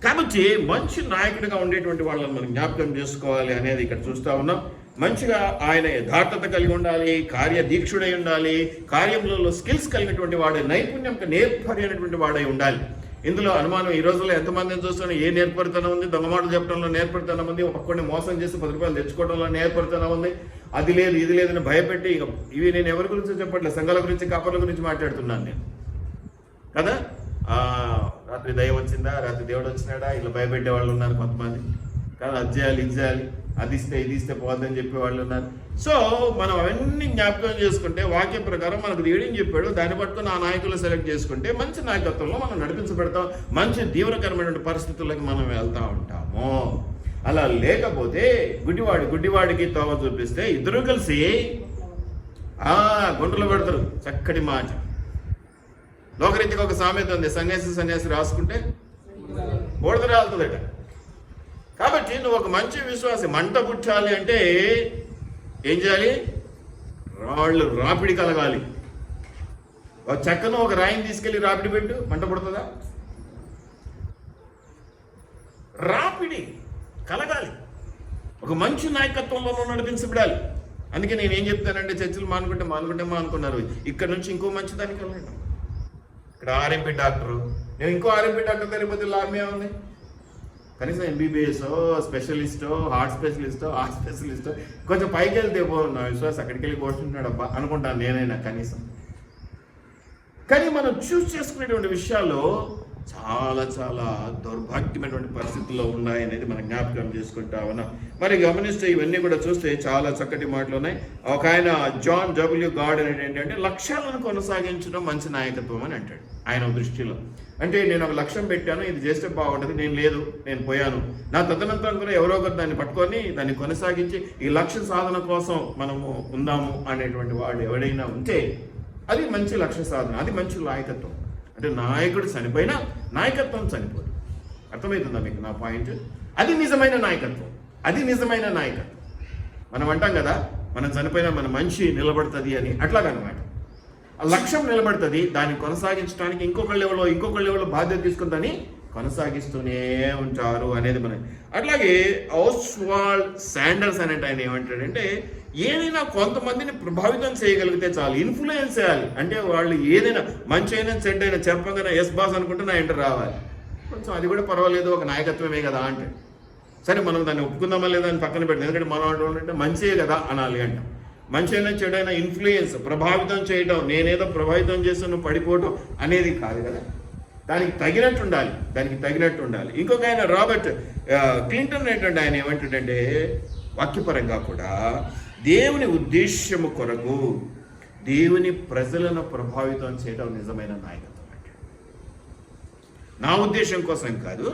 కాబట్టి మంచి నాయకుడిగా ఉండేటువంటి వాళ్ళని మనం జ్ఞాపకం చేసుకోవాలి అనేది ఇక్కడ చూస్తూ ఉన్నాం. మంచిగా ఆయన యథార్థత కలిగి ఉండాలి, కార్యదీక్షుడై ఉండాలి, కార్యములలో స్కిల్స్ కలిగినటువంటి వాడే, నైపుణ్యం నేర్పరైనటువంటి వాడై ఉండాలి. ఇందులో అనుమానం ఈ రోజుల్లో ఎంతమందిని చూస్తున్నా ఏ నేర్పరితనం ఉంది, దొంగమాటలు చెప్పడంలో నేర్పరితనం ఉంది, ఒక్కొక్కడిని మోసం చేసి 10 రూపాయలు తెచ్చుకోవడంలో నేర్పరితనం ఉంది, అది లేదు ఇది లేదని భయపెట్టి, ఇవి నేను ఎవరి గురించి చెప్పట్లేదు, సంఘాల గురించి కాపర్ల గురించి మాట్లాడుతున్నాను నేను కదా. రాత్రి దయ్యం వచ్చిందా, రాత్రి దేవుడు వచ్చినాడా, ఇలా భయపెట్టే వాళ్ళు ఉన్నారు కొంతమంది కదా. అది చేయాలి ఇది చేయాలి, అది ఇస్తే ఇది ఇస్తే పోద్దని చెప్పే వాళ్ళు ఉన్నారు. సో మనం అవన్నీ జ్ఞాపకం చేసుకుంటే వాక్యం ప్రకారం మనకు దేవుడు చెప్పాడు, దాన్ని పట్టుకుని ఆ నాయకులు సెలెక్ట్ చేసుకుంటే మంచి నాయకత్వంలో మనం నడిపించబెడతాం, మంచి తీవ్రకరమైనటువంటి పరిస్థితుల్లోకి మనం వెళ్తూ ఉంటాము. అలా లేకపోతే గుడ్డివాడికి తోవ చూపిస్తే ఇద్దరు కలిసి గుంటలు పెడతారు. చక్కటి మాట. లోకరీతికి ఒక సామెత ఉంది, సన్యాసి రాసుకుంటే బోడద రాలుతుందట. కాబట్టి నువ్వు ఒక మంచి విశ్వాసి, మంట పుట్టాలి అంటే ఏం చేయాలి? రాళ్ళు రాపిడి కలగాలి. ఒక చెక్కను ఒక రాయిని తీసుకెళ్ళి రాపిడి పెట్టు, మంట పుడుతుందా? రాపిడి కలగాలి. ఒక మంచి నాయకత్వంలో నడిపించబడాలి. అందుకే నేను ఏం చెప్తానంటే, చర్చలు మానుకుంటే అనుకున్నారు, ఇక్కడ నుంచి ఇంకో మంచి దానికి వెళ్ళండి. ఇక్కడ ఆర్ఎంపీ డాక్టరు, నేను ఇంకో ఆర్ఎంపీ డాక్టర్ తెలియకపోతే లాభం ఏముంది? కనీసం ఎంబీబీఎస్ స్పెషలిస్టో, హార్ట్ స్పెషలిస్టో కొంచెం పైకి వెళ్తే నా విశ్వాసం అక్కడికి వెళ్ళి కోరుకుంటున్నాడు అబ్బా అనుకుంటాను నేనైనా కనీసం. కానీ మనం చూస్ చేసుకునేటువంటి విషయాల్లో చాలా చాలా దౌర్భాగ్యమైనటువంటి పరిస్థితుల్లో ఉన్నాయనేది మనం జ్ఞాపకం చేసుకుంటా ఉన్నాం. మరి గమనిస్తే ఇవన్నీ కూడా చూస్తే చాలా చక్కటి మాటలు ఉన్నాయి. ఒక ఆయన జాన్ డబ్ల్యూ గార్డ్ అనేది ఏంటంటే లక్ష్యాలను కొనసాగించడం మంచి నాయకత్వం అని అంటాడు ఆయన దృష్టిలో. అంటే నేను ఒక లక్ష్యం పెట్టాను, ఇది చేస్తే బాగుంటుంది, నేను పోయాను, నా తదనంతరం కూడా ఎవరో ఒకరు దాన్ని పట్టుకొని దాన్ని కొనసాగించి ఈ లక్ష్య సాధన కోసం మనము ఉందాము అనేటువంటి వాడు ఎవడైనా ఉంటే అది మంచి లక్ష్య సాధన, అది మంచి నాయకత్వం. అంటే నాయకుడు చనిపోయినా నాయకత్వం చనిపోదు. అర్థమవుతుందా మీకు నా పాయింట్? అది నిజమైన నాయకత్వం. మనం అంటాం కదా, మనం చనిపోయినా మన మనిషి నిలబడుతుంది అని, అట్లాగనమాట. ఆ లక్ష్యం నిలబడుతుంది, దాన్ని కొనసాగించడానికి ఇంకొక లెవెల్లో బాధ్యత తీసుకుని దాన్ని కొనసాగిస్తూనే ఉంటారు అనేది మనం. అట్లాగే ఓస్వాల్డ్ శాండర్స్ అనే ఆయన ఏమంటాడంటే, ఏదైనా కొంతమందిని ప్రభావితం చేయగలిగితే చాలు, ఇన్ఫ్లుయెన్స్ చేయాలి. అంటే వాళ్ళు ఏదైనా మంచి అయినా చెడ్డ అయినా చెప్పగానే ఎస్ బాస్ అనుకుంటే నా ఇంటర్ రావాలి. కొంచెం అది కూడా పర్వాలేదు, ఒక నాయకత్వమే కదా అంటే, సరే మనం దాన్ని ఒప్పుకుందామా లేదా అని పక్కన పెట్టాం. ఎందుకంటే మనం అంటే మంచియే కదా అనాలి అంటాం. మంచి అయినా చెడైనా ఇన్ఫ్లుయెన్స్, ప్రభావితం చేయడం, నేనేదో ప్రభావితం చేసి నువ్వు పడిపోవడం అనేది కాదు కదా. దానికి తగినట్టు ఉండాలి. ఇంకొక ఆయన రాబర్ట్ క్లింటన్ ఏంటంటే ఆయన ఏమంటాడంటే, వాక్యపరంగా కూడా దేవుని ఉద్దేశ్యము కొరకు దేవుని ప్రజలను ప్రభావితం చేయడం నిజమైన నాయకత్వం అంటే. నా ఉద్దేశం కోసం కాదు,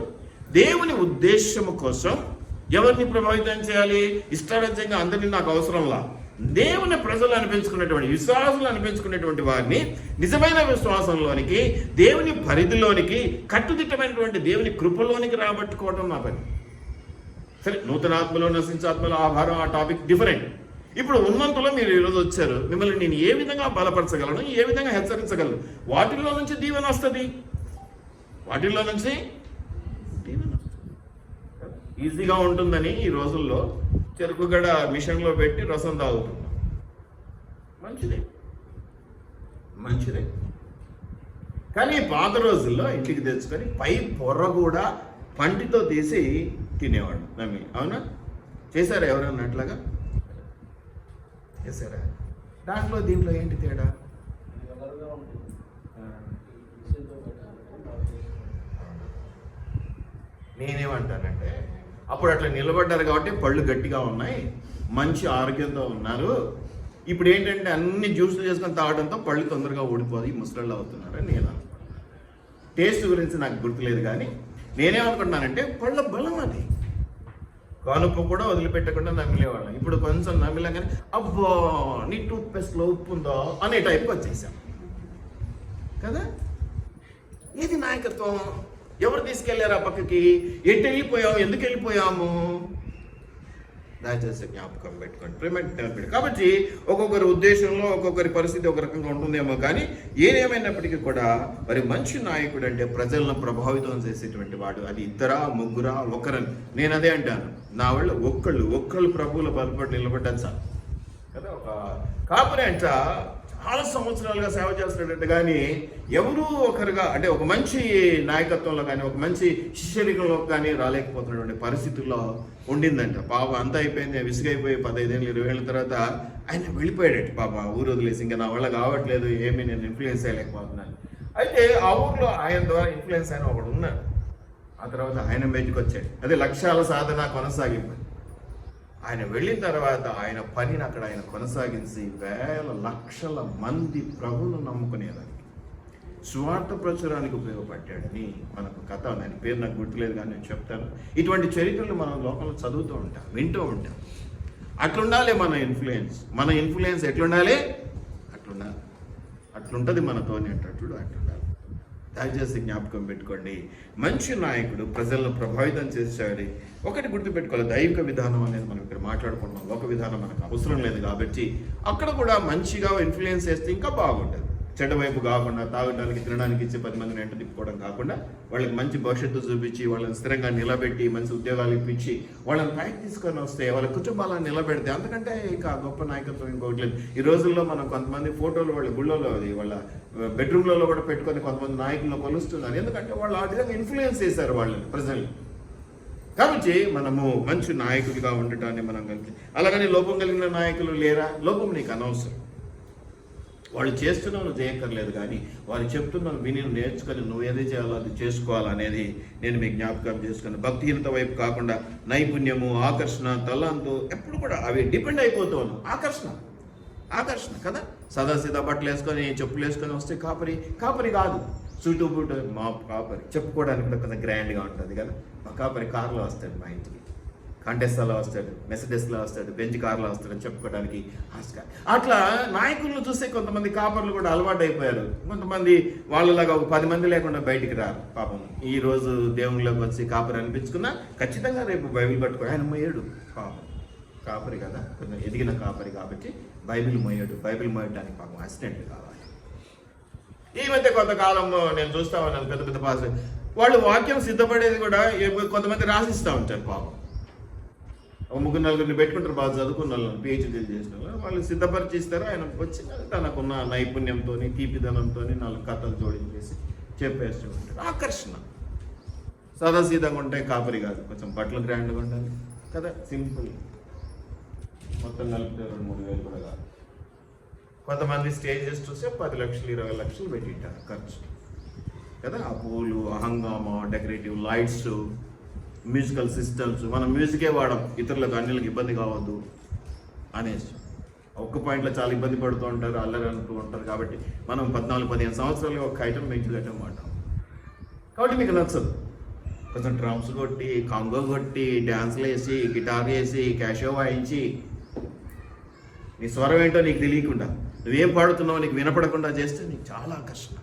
దేవుని ఉద్దేశము కోసం ఎవరిని ప్రభావితం చేయాలి? ఇష్టారాజ్యంగా అందరినీ నాకు అవసరంలా, దేవుని ప్రజలు అనిపించుకున్నటువంటి విశ్వాసులు అనిపించుకున్నటువంటి వారిని నిజమైన విశ్వాసంలోనికి, దేవుని పరిధిలోనికి, కట్టుదిట్టమైనటువంటి దేవుని కృపలోనికి రాబట్టుకోవడం నా పని. సరే, నూతన ఆత్మలో నశించాత్మలో ఆ భారం, ఆ టాపిక్ డిఫరెంట్. ఇప్పుడు ఉన్నంతలో మీరు ఈరోజు వచ్చారు, మిమ్మల్ని నేను ఏ విధంగా బలపరచగలను, ఏ విధంగా హెచ్చరించగలను? వాటిల్లో నుంచి దీవెన వస్తుంది. ఈజీగా ఉంటుందని ఈ రోజుల్లో చెరుకు గడ మిషన్లో పెట్టి రసం తాగుతున్నాం. మంచిదే. కానీ పాత రోజుల్లో ఇంటికి తెచ్చుకొని పై పొర్ర కూడా పంటితో తీసి తినేవాడు నమ్మి. అవునా? చేశారా ఎవరన్నా అట్లాగా? చేశారా? దీంట్లో ఏంటి తేడా? నేనేమంటానంటే, అప్పుడు అట్లా నిలబడ్డారు కాబట్టి పళ్ళు గట్టిగా ఉన్నాయి, మంచి ఆరోగ్యంతో ఉన్నారు. ఇప్పుడు ఏంటంటే అన్ని జ్యూస్లు చేసుకొని తాగడంతో పళ్ళు తొందరగా ఊడిపోయి ముసళ్ళు అవుతున్నారని నేను అనుకుంటున్నాను. టేస్ట్ గురించి నాకు గుర్తులేదు, కానీ నేనేమనుకుంటున్నానంటే పళ్ళ బలం అది. కానుపు కూడా వదిలిపెట్టకుండా నమిలేవాళ్ళం. ఇప్పుడు కొంచెం నమిలా కానీ అబ్బా నీ టూత్పేస్ట్లో ఉప్పు ఉందో అనే టైప్కి వచ్చేసాం కదా. ఇది నాయకత్వం. ఎవరు తీసుకెళ్లారు ఆ పక్కకి? ఎటు వెళ్ళిపోయాము? ఎందుకు వెళ్ళిపోయాము? దయచేసి జ్ఞాపకం పెట్టుకోండి, ప్రేమ. కాబట్టి ఒక్కొక్కరి ఉద్దేశంలో ఒక్కొక్కరి పరిస్థితి ఒక రకంగా ఉంటుందేమో, కానీ ఏదేమైనప్పటికీ కూడా మరి మంచి నాయకుడు అంటే ప్రజలను ప్రభావితం చేసేటువంటి వాడు. అది ఇద్దరా ముగ్గురా ఒకరని నేను అదే అంటాను. నా వాళ్ళు ఒక్కళ్ళు ప్రభువుల బలపడి నిలబడ్డాను సార్ కదా. ఒక కాపురి అంట చాలా సంవత్సరాలుగా సేవ చేస్తున్నాడంట, కానీ ఎవరూ ఒకరుగా అంటే ఒక మంచి నాయకత్వంలో కానీ ఒక మంచి శిష్యరికంలో కానీ రాలేకపోతున్నటువంటి పరిస్థితుల్లో ఉండిందంట. పాప అంతా అయిపోయింది, విసుగైపోయి 15 ఏళ్ళు 20 ఏళ్ళ తర్వాత ఆయన వెళ్ళిపోయాడట. పాప ఊరు వదిలేసి ఇంకా నా వల్ల కావట్లేదు, ఏమీ నేను ఇన్ఫ్లుయెన్స్ చేయలేకపోతున్నాను. అయితే ఆ ఊర్లో ఆయన ద్వారా ఇన్ఫ్లుయెన్స్ అయిన ఒకడు ఉన్నాడు. ఆ తర్వాత ఆయన బయటకు వచ్చాడు. అదే లక్ష్యాల సాధన కొనసాగింపు. ఆయన వెళ్ళిన తర్వాత ఆయన పనిని అక్కడ ఆయన కొనసాగించి వేల లక్షల మంది ప్రభువును నమ్ముకునేదానికి స్వార్థ ప్రచురానికి ఉపయోగపడ్డాడని మనకు కథ. ఆయన పేరు నాకు గుర్తులేదు, కానీ నేను చెప్తాను. ఇటువంటి చరిత్రలు మనం లోకంలో చదువుతూ ఉంటాం, వింటూ ఉంటాం. అట్లుండాలి మన ఇన్ఫ్లుయెన్స్ ఎట్లుండాలి? అట్లుంటుంది మనతోని అట్లుండాలి. దయచేసి జ్ఞాపకం పెట్టుకోండి, మంచి నాయకుడు ప్రజలను ప్రభావితం చేశాడు. ఒకటి గుర్తుపెట్టుకోవాలి, దైవిక విధానం అనేది మనం ఇక్కడ మాట్లాడుకుంటున్నాం. లోక విధానం మనకు అవసరం లేదు కాబట్టి అక్కడ కూడా మంచిగా ఇన్ఫ్లుయెన్స్ చేస్తే ఇంకా బాగుంటుంది. చెడ్డ వైపు కాకుండా తాగడానికి తినడానికి ఇచ్చి 10 మందిని వెంట తిప్పుకోవడం కాకుండా వాళ్ళకి మంచి భవిష్యత్తు చూపించి వాళ్ళని స్థిరంగా నిలబెట్టి మంచి ఉద్యోగాలు ఇప్పించి వాళ్ళని పైకి తీసుకొని వస్తే వాళ్ళ కుటుంబాలను నిలబెడితే అంతకంటే ఇంకా గొప్ప నాయకత్వం ఇంకొకటి లేదు. ఈ రోజుల్లో మనం కొంతమంది ఫోటోలు వాళ్ళ గుళ్ళలో వాళ్ళ బెడ్రూమ్లలో కూడా పెట్టుకొని కొంతమంది నాయకులను కొలుస్తున్నారు. ఎందుకంటే వాళ్ళు ఆ విధంగా ఇన్ఫ్లుయెన్స్ చేశారు వాళ్ళని, ప్రజల్ని. కాబట్టి మనము మంచి నాయకుడిగా ఉండటాన్ని మనం కలిగి, అలాగని లోపం కలిగిన నాయకులు లేరా? లోపం నీకు అనవసరం. వాళ్ళు చేస్తున్నావు నువ్వు చేయక్కర్లేదు, కానీ వాళ్ళు చెప్తున్నాను విని నేర్చుకొని నువ్వు ఏది చేయాలో అది చేసుకోవాలనేది నేను మీకు జ్ఞాపకం చేసుకున్నాను. భక్తిహీనత వైపు కాకుండా నైపుణ్యము, ఆకర్షణ, తలాంతు ఎప్పుడు కూడా అవి డిపెండ్ అయిపోతాను. ఆకర్షణ కదా. సదాసీదా బట్టలు వేసుకొని చెప్పులు వేసుకొని వస్తే కాపరి కాదు. సూటు బూటు మా కాపరి చెప్పుకోవడానికి కూడా కొంచెం గ్రాండ్గా ఉంటుంది కదా. మా కాపరి కార్లో వస్తాడు, మా ఇంటికి కంటెస్టాలో వస్తాడు, మెర్సిడెస్లో వస్తాడు, బెంజ్ కార్లో వస్తాడు అని చెప్పుకోవడానికి ఆస్కార్. అట్లా నాయకులను చూస్తే కొంతమంది కాపర్లు కూడా అలవాటు అయిపోయారు. కొంతమంది వాళ్ళలాగా ఒక 10 మంది లేకుండా బయటికి రారు. పాపం ఈ రోజు దేవుళ్ళలోకి వచ్చి కాపరి అనిపించుకున్నా ఖచ్చితంగా రేపు బైబిల్ పట్టుకో. ఆయన మొయ్యడు, పాపం కాపరి కదా, కొంచెం ఎదిగిన కాపరి కాబట్టి బైబిల్ మోయడానికి పాపం అసిస్టెంట్లు కావాలి. ఈ మధ్య కొంతకాలంలో నేను చూస్తా ఉన్నాను పెద్ద పాస్ వాళ్ళు వాక్యం సిద్ధపడేది కూడా కొంతమంది రాసిస్తూ ఉంటారు. పాపం ఒక 3-4 పెట్టుకుంటారు, బాగా చదువుకున్న వాళ్ళు, PhD చేసిన వాళ్ళు సిద్ధపరిచి ఇస్తారు. ఆయన వచ్చి తనకున్న నైపుణ్యంతో తీపిదనంతో 4 కథలు జోడించేసి చెప్పేస్తూ ఉంటారు. ఆకర్షణ. సదాసీదంగా ఉంటే కాపరి కాదు, కొంచెం బట్టలు గ్రాండ్గా ఉండాలి కదా, సింపుల్. మొత్తం కలిపితే 2-3 వేలు కూడా కాదు. కొంతమంది స్టేజెస్ చూస్తే 10 లక్షలు 20 లక్షలు పెట్టింటారు ఖర్చు కదా. ఆ పూలు, హంగామా, డెకరేటివ్ లైట్స్, మ్యూజికల్ సిస్టమ్స్. మనం మ్యూజికే వాడడం, ఇతరులకు అన్నిలకు ఇబ్బంది కావద్దు అనేసి ఒక్క పాయింట్లో చాలా ఇబ్బంది పడుతూ ఉంటారు, అల్లరి అంటూ ఉంటారు. కాబట్టి మనం 14-15 సంవత్సరాలుగా ఒక ఐటమ్ మ్యూజిక్ ఐటమ్ వాడతాం. కాబట్టి మీకు నచ్చదు. కొంచెం డ్రమ్స్ కొట్టి, కాంగో కొట్టి, డ్యాన్స్లు వేసి, గిటార్ వేసి, క్యాషో వాయించి, నీ స్వరం ఏంటో నీకు తెలియకుండా, నువ్వేం పాడుతున్నావో నీకు వినపడకుండా చేస్తే నీకు చాలా ఆకర్షణ.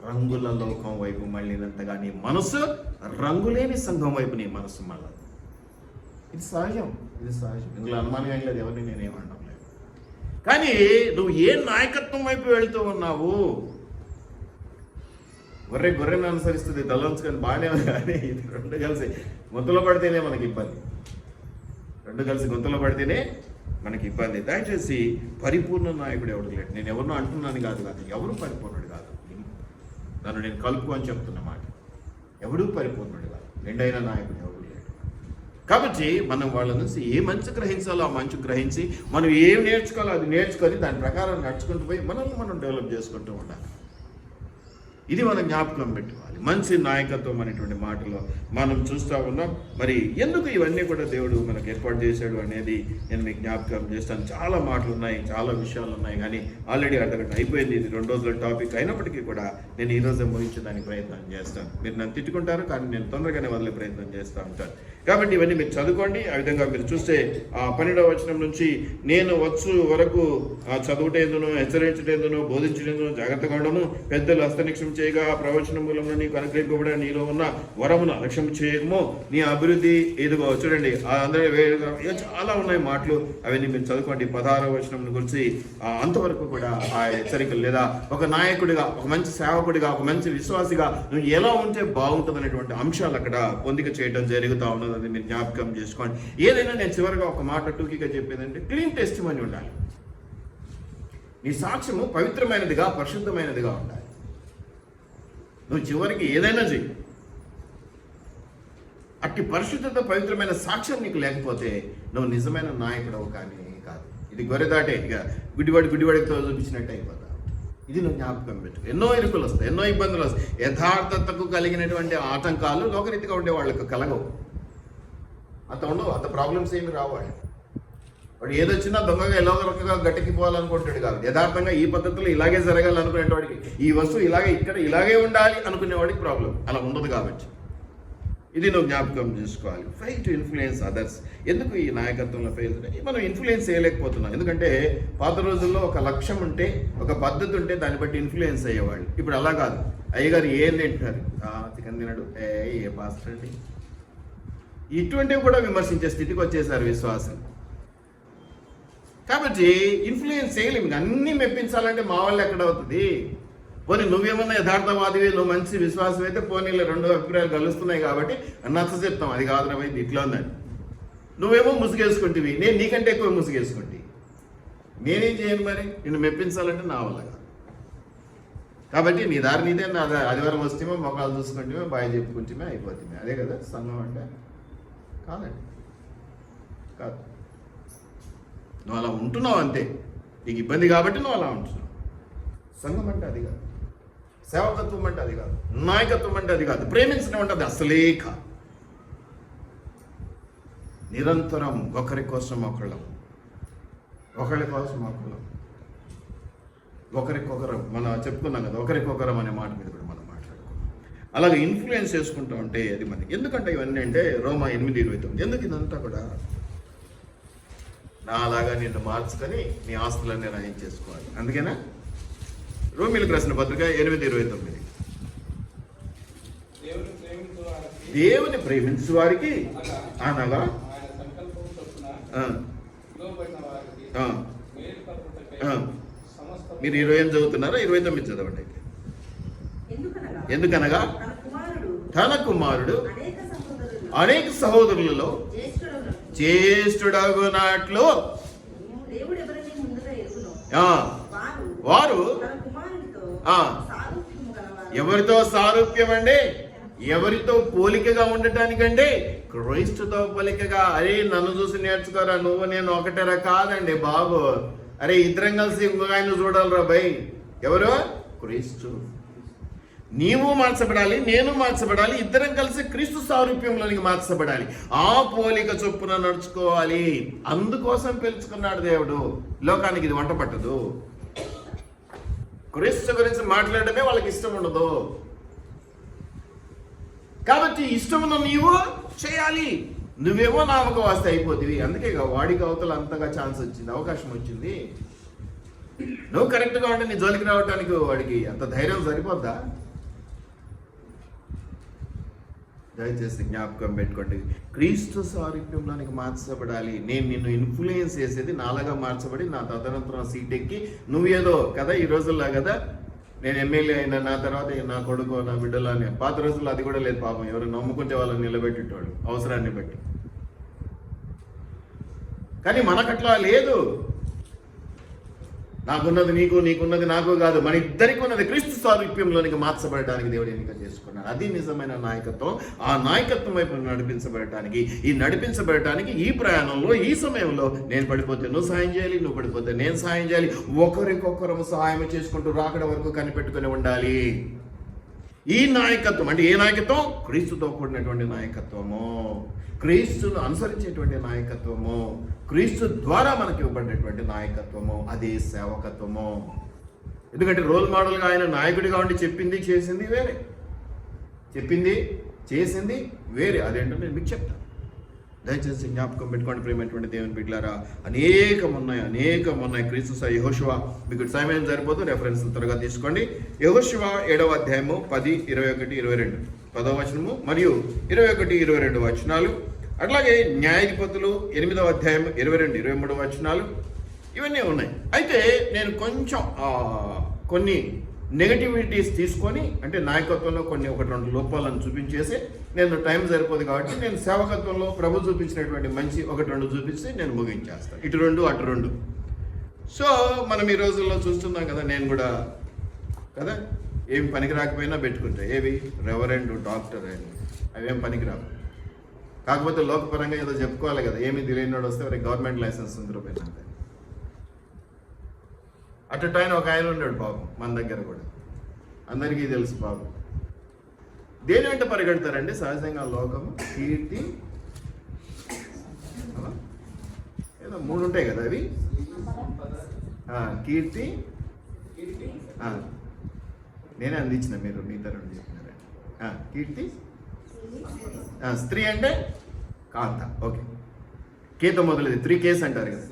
రంగుల లోకం వైపు మళ్ళీనంతగా నీ మనసు రంగులేని సంఘం వైపు నీ మనసు మళ్ళీ. ఇది సహజం. ఇందులో అనుమానం ఏం లేదు, ఎవరిని నేనేమనడం లేదు. కానీ నువ్వు ఏ నాయకత్వం వైపు వెళుతూ ఉన్నావు? గొర్రెను అనుసరిస్తుంది, తలంచుకొని బాగానే ఉంది, కానీ ఇది 2 కలిసి గొంతులో పడితేనే మనకి ఇబ్బంది. 2 కలిసి గొంతులో పడితేనే మనకి ఇబ్బంది. దయచేసి పరిపూర్ణ నాయకుడు ఎవరు లేడు. నేను ఎవరినో అంటున్నాను కాదు, ఎవరు పరిపూర్ణుడు కాదు. నన్ను నేను కలుపు అని చెప్తున్న మాట. ఎవడూ పరిపూర్ణుడు కాదు, నిండైన నాయకుడు ఎవరు లేడు. కాబట్టి మనం వాళ్ళ నుంచి ఏ మంచి గ్రహించాలో ఆ మంచి గ్రహించి మనం ఏం నేర్చుకోవాలో అది నేర్చుకొని దాని ప్రకారం నడుచుకుంటూ పోయి మనల్ని మనం డెవలప్ చేసుకుంటూ ఉండాలి. ఇది మనం జ్ఞాపకం పెట్టుకోవాలి. మంచి నాయకత్వం అనేటువంటి మాటలో మనం చూస్తూ ఉన్నాం. మరి ఎందుకు ఇవన్నీ కూడా దేవుడు మనకు ఏర్పాటు చేశాడు అనేది నేను మీకు జ్ఞాపకం చేస్తాను. చాలా మాటలు ఉన్నాయి, చాలా విషయాలు ఉన్నాయి, కానీ ఆల్రెడీ అర్ధగంట అయిపోయింది. ఇది 2 రోజుల టాపిక్ అయినప్పటికీ కూడా నేను ఈ రోజే ముగించడానికి ప్రయత్నం చేస్తాను. మీరు నన్ను తిట్టుకుంటారు, కానీ నేను తొందరగానే వదిలే ప్రయత్నం చేస్తూ ఉంటాను. కాబట్టి ఇవన్నీ మీరు చదువుకోండి. ఆ విధంగా మీరు చూస్తే ఆ 12వ వచనం నుంచి నేను వచ్చు వరకు చదువుటేందును, హెచ్చరించటేందును, బోధించటేందును జాగ్రత్తగా ఉండము. పెద్దలు హస్తనిక్షం చేయగా ఆ ప్రవచన మూలంలోని నీకు అనుగ్రహింపబడిన నీలో ఉన్న వరమును అలక్ష్యం చేయకము, నీ అభివృద్ధి ఇదిగో చూడండి అందరూ చాలా ఉన్నాయి మాటలు, అవన్నీ మీరు చదువుకోండి. 16వ వచనం గురించి అంతవరకు కూడా ఆ హెచ్చరికలు, లేదా ఒక నాయకుడిగా, ఒక మంచి సేవకుడిగా, ఒక మంచి విశ్వాసిగా నువ్వు ఎలా ఉంటే బాగుంటుంది అనేటువంటి అంశాలు అక్కడ పొందిక చేయడం జరుగుతూ ఉన్నది. అది మీరు జ్ఞాపకం చేసుకోండి. ఏదైనా నేను చివరిగా ఒక మాట టూకీగా చెప్పేదంటే క్లీన్ టెస్టిమనీ ఉండాలి. నీ సాక్ష్యము పవిత్రమైనదిగా, పరిశుద్ధమైనదిగా ఉండాలి. నువ్వు చివరికి ఏదైనా చెయ్యి, అట్టి పరిశుద్ధత, పవిత్రమైన సాక్ష్యం నీకు లేకపోతే నువ్వు నిజమైన నాయకుడవు కానీ కాదు. ఇది గొర్రెదాటే, ఇక గుడ్డివాడితో చూపించినట్టు అయిపోతా. ఇది నువ్వు జ్ఞాపకం పెట్టు. ఎన్నో ఇరుకులు వస్తాయి, ఎన్నో ఇబ్బందులు వస్తాయి. యథార్థతకు కలిగినటువంటి ఆటంకాలు లోకరీతిగా ఉండే వాళ్ళకు కలగవు. అంత ఉండవు, అంత ప్రాబ్లమ్స్ ఏమి రావాలి. వాడు ఏదొచ్చినా దొంగగా ఎలా రకంగా గట్టెక్కిపోవాలనుకుంటాడు కాదు. యథార్థంగా ఈ పద్ధతిలో ఇలాగే జరగాలనుకునేవాడికి, ఈ వస్తువు ఇలాగే ఉండాలి అనుకునేవాడికి ప్రాబ్లం అలా ఉండదు. కాబట్టి ఇది నువ్వు జ్ఞాపకం చేసుకోవాలి. Fail to influence others. ఎందుకు ఈ నాయకత్వంలో ఫెయిల్? మనం ఇన్ఫ్లుయెన్స్ చేయలేకపోతున్నాం. ఎందుకంటే పాత రోజుల్లో ఒక లక్ష్యం ఉంటే, ఒక పద్ధతి ఉంటే దాన్ని బట్టి ఇన్ఫ్లుయెన్స్ అయ్యేవాళ్ళు. ఇప్పుడు అలా కాదు. అయ్యగారు ఏం తింటున్నారు, చికెన్ తినడు, ఏ పాస్టర్ అండి, ఇటువంటివి కూడా విమర్శించే స్థితికి వచ్చేసారు విశ్వాసం. కాబట్టి ఇన్ఫ్లుయెన్స్ చేయలేము. అన్నీ మెప్పించాలంటే మా వాళ్ళు ఎక్కడ అవుతుంది? పోనీ నువ్వేమన్నా యథార్థవాదివి, నువ్వు మంచి విశ్వాసం అయితే పోనీలో రెండు అభిప్రాయాలు కలుస్తున్నాయి కాబట్టి నచ్చ చెప్తాం. అది కాదు రా ఇది ఇట్లా ఉందని. నువ్వేమో ముసుగేసుకుంటేవి, నేను నీకంటే ఎక్కువ ముసుగేసుకుంటే నేనేం చేయను మరి? నిన్ను మెప్పించాలంటే నా వల్ల కాదు. కాబట్టి నీ దారి నీదే, నా ఆదివారం వస్తేమో మొక్కలు చూసుకుంటేమో బాగా చెప్పుకుంటేమే అయిపోతుంది. అదే కదా సంఘం అంటే? కాదండి, కాదు. నువ్వు అలా ఉంటున్నావు అంతే, నీకు ఇబ్బంది కాబట్టి నువ్వు అలా ఉంటున్నావు. సంఘం అంటే అది కాదు, సేవకత్వం అంటే అది కాదు, నాయకత్వం అంటే అది కాదు, ప్రేమించడం అంటే అది అసలే కాదు. నిరంతరం ఒకరి కోసం ఒకళ్ళం, ఒకరికొకరం. మనం చెప్పుకున్నాం కదా, ఒకరికొకరం అనే మాట మీద కూడా మనం మాట్లాడుకున్నాం. అలాగే ఇన్ఫ్లుయెన్స్ చేసుకుంటూ ఉంటే అది మనకి. ఎందుకంటే ఇవన్నీ అంటే రోమా 8:29. ఎందుకు ఇదంతా కూడా? నాలాగా నిన్ను మార్చుకొని నీ ఆస్తులను నిర్ణయం చేసుకోవాలి. అందుకేనా రోమీయులకు రాసిన పత్రిక 8:29. దేవుని ప్రేమించు వారికి అనగా మీరు 28 చదువుతున్నారా? 29 చదవండి అయితే. ఎందుకనగా తన కుమారుడు అనేక సహోదరులలో జ్యేష్ఠుడగునట్లు వారు ఎవరితో సారూప్యం అండి? ఎవరితో పోలికగా ఉండటానికండి? క్రైస్తుతో పోలికగా. అరే నన్ను చూసి నేర్చుకోరా, నువ్వు నేను ఒకటేరా? కాదండి బాబు. అరే ఇద్దరం కలిసి ఇంకొక ఆయన చూడాలిరా భయ్. ఎవరు? క్రీస్తు. నీవు మార్చబడాలి, నేను మార్చబడాలి, ఇద్దరం కలిసి క్రీస్తు సారూప్యంలోనికి మార్చబడాలి. ఆ పోలిక చొప్పున నడుచుకోవాలి. అందుకోసం పిలుచుకున్నాడు దేవుడు. లోకానికి ఇది వంట పట్టదు. క్రీస్తు గురించి మాట్లాడమే వాళ్ళకి ఇష్టం ఉండదు. కాబట్టి ఇష్టమున్న నీవు చేయాలి. నువ్వేమో నామక వాస్తే అయిపోతుంది. అందుకే వాడికి అవతల అంతగా ఛాన్స్ వచ్చింది, అవకాశం వచ్చింది. నువ్వు కరెక్ట్గా ఉంటే నీ జోలికి రావడానికి వాడికి అంత ధైర్యం సరిపోద్దా? దయచేసి జ్ఞాపకం పెట్టుకోండి, క్రీస్తు సారూప్యంలోనికి మార్చబడాలి. నేను నిన్ను ఇన్ఫ్లుయెన్స్ చేసేది నాలాగా మార్చబడి నా తదనంతరం సీట్ ఎక్కి నువ్వేదో కదా ఈ రోజుల్లో కదా నేను ఎమ్మెల్యే అయినా నా తర్వాత నా కొడుకు నా బిడ్డలు అని. పాత రోజుల్లో అది కూడా లేదు పాపం. ఎవరు నమ్ముకుంటే వాళ్ళని నిలబెట్టేటోళ్ళు అవసరాన్ని బట్టి. కానీ మనకట్లా లేదు. నాకున్నది నీకు, నీకున్నది నాకు కాదు, మన ఇద్దరికి ఉన్నది క్రీస్తు సారూప్యంలోనికి మార్చబడటానికి దేవుడు ఎన్నిక చేసుకున్నాడు. అది నిజమైన నాయకత్వం. ఆ నాయకత్వం వైపు నడిపించబడటానికి ఈ ప్రయాణంలో, ఈ సమయంలో నేను పడిపోతే నువ్వు సాయం చేయాలి, నువ్వు పడిపోతే నేను సాయం చేయాలి. ఒకరికొకరు సహాయం చేసుకుంటూ రాకడ వరకు కనిపెట్టుకుని ఉండాలి. ఈ నాయకత్వం అంటే ఏ నాయకత్వం? క్రీస్తుతో కూడినటువంటి నాయకత్వము, క్రీస్తును అనుసరించేటువంటి నాయకత్వము, క్రీస్తు ద్వారా మనకి ఇవ్వబడినటువంటి నాయకత్వము. అదే సేవకత్వము. ఎందుకంటే రోల్ మోడల్గా ఆయన నాయకుడిగా ఉండి చెప్పింది చేసింది వేరే, చెప్పింది చేసింది వేరే. అదేంటో నేను మీకు చెప్తాను. దయచేసి జ్ఞాపకం పెట్టుకోండి ప్రియమైనటువంటి దేవుని బిడ్డలారా. అనేకం ఉన్నాయి. క్రీస్తు యెహోషువ, మీకు సమయం సరిపోదు, రెఫరెన్స్ త్వరగా తీసుకోండి. యెహోషువ 7వ అధ్యాయము 10, 21, 22 10వ వచనము మరియు 21, 22 వచనాలు. అట్లాగే న్యాయాధిపతులు 8వ అధ్యాయం 22, 23 వచనాలు. ఇవన్నీ ఉన్నాయి. అయితే నేను కొంచెం కొన్ని నెగటివిటీస్ తీసుకొని, అంటే నాయకత్వంలో కొన్ని 1-2 లోపాలను చూపించేసి, నేను టైం సరిపోదు కాబట్టి నేను సేవకత్వంలో ప్రభు చూపించినటువంటి మంచి 1-2 చూపించి నేను ముగించేస్తాను. ఇటు 2 అటు 2. సో మనం ఈ రోజుల్లో చూస్తున్నాం కదా, నేను కూడా కదా ఏమి పనికి రాకపోయినా పెట్టుకుంటా. ఏవి రెవరెండ్, డాక్టర్ అని, అవేం పనికిరావు. కాకపోతే లోకపరంగా ఏదో చెప్పుకోవాలి కదా, ఏమి తెలియనివాడు వస్తే వారికి గవర్నమెంట్ లైసెన్స్ ఉంది రూపాయలు. అటు టైం ఒక ఆయన ఉన్నాడు పాపం మన దగ్గర కూడా, అందరికీ తెలుసు పాపం. దేని వెంట పరిగెడతారండి సహజంగా లోకము? కీర్తి, ఏదో 3 ఉంటాయి కదా అవి. కీర్తి, నేనే అందించిన, మీరు మీ తరం చెప్తున్నారా? కీర్తి, స్త్రీ అంటే కాంత. ఓకే, కేతో మొదలది 3 కేస్ అంటారు కదా,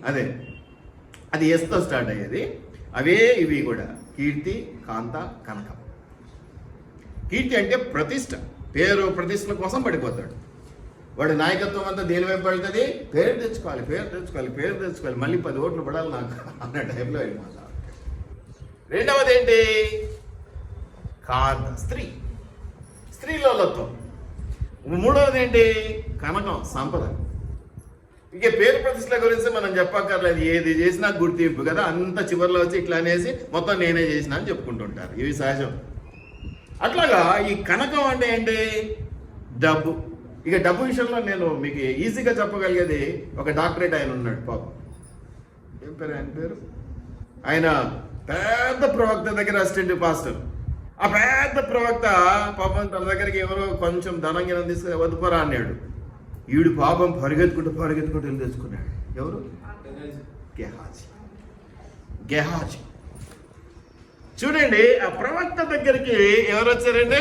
అదే అది ఎస్తో స్టార్ట్ అయ్యేది. అవే ఇవి కూడా కీర్తి, కాంత, కనకం. కీర్తి అంటే ప్రతిష్ట, పేరు ప్రతిష్టల కోసం పడిపోతాడు వాడు. నాయకత్వం అంతా దేని వైపు పడుతుంది? పేరు తెచ్చుకోవాలి, మళ్ళీ 10 ఓట్లు పడాలి నాకు అన్న టైంలో వెళ్ళిపోతాడు. రెండవది ఏంటి? కాంత, స్త్రీలోలత్వం. మూడవది ఏంటి? కనకం, సంపద. ఇక పేరు ప్రతిష్టల గురించి మనం చెప్పక్కర్లేదు, ఏది చేసినా గుర్తింపు కదా. అంత చివరిలో వచ్చి ఇట్లా అనేసి మొత్తం నేనే చేసిన అని చెప్పుకుంటుంటారు, ఇవి సహజం. అట్లాగా ఈ కనకం అంటే ఏంటి? డబ్బు. ఇక డబ్బు విషయంలో నేను మీకు ఈజీగా చెప్పగలిగేది, ఒక డాక్టరేట్ ఆయన ఉన్నాడు పాపం. ఏం పేరు ఆయన పేరు? ఆయన పెద్ద ప్రవక్త దగ్గర అసిస్టెంట్ పాస్టర్. ఆ పెద్ద ప్రవక్త పాపం తన దగ్గరికి ఎవరో కొంచెం ధనంగా తీసుకుని వదుపరా అన్నాడు. ఈడు పాపం పరిగెత్తుకుంటూ వెళ్ళి తెచ్చుకున్నాడు. ఎవరు? గెహాజీ. చూడండి, ఆ ప్రవక్త దగ్గరికి ఎవరు వచ్చారండి?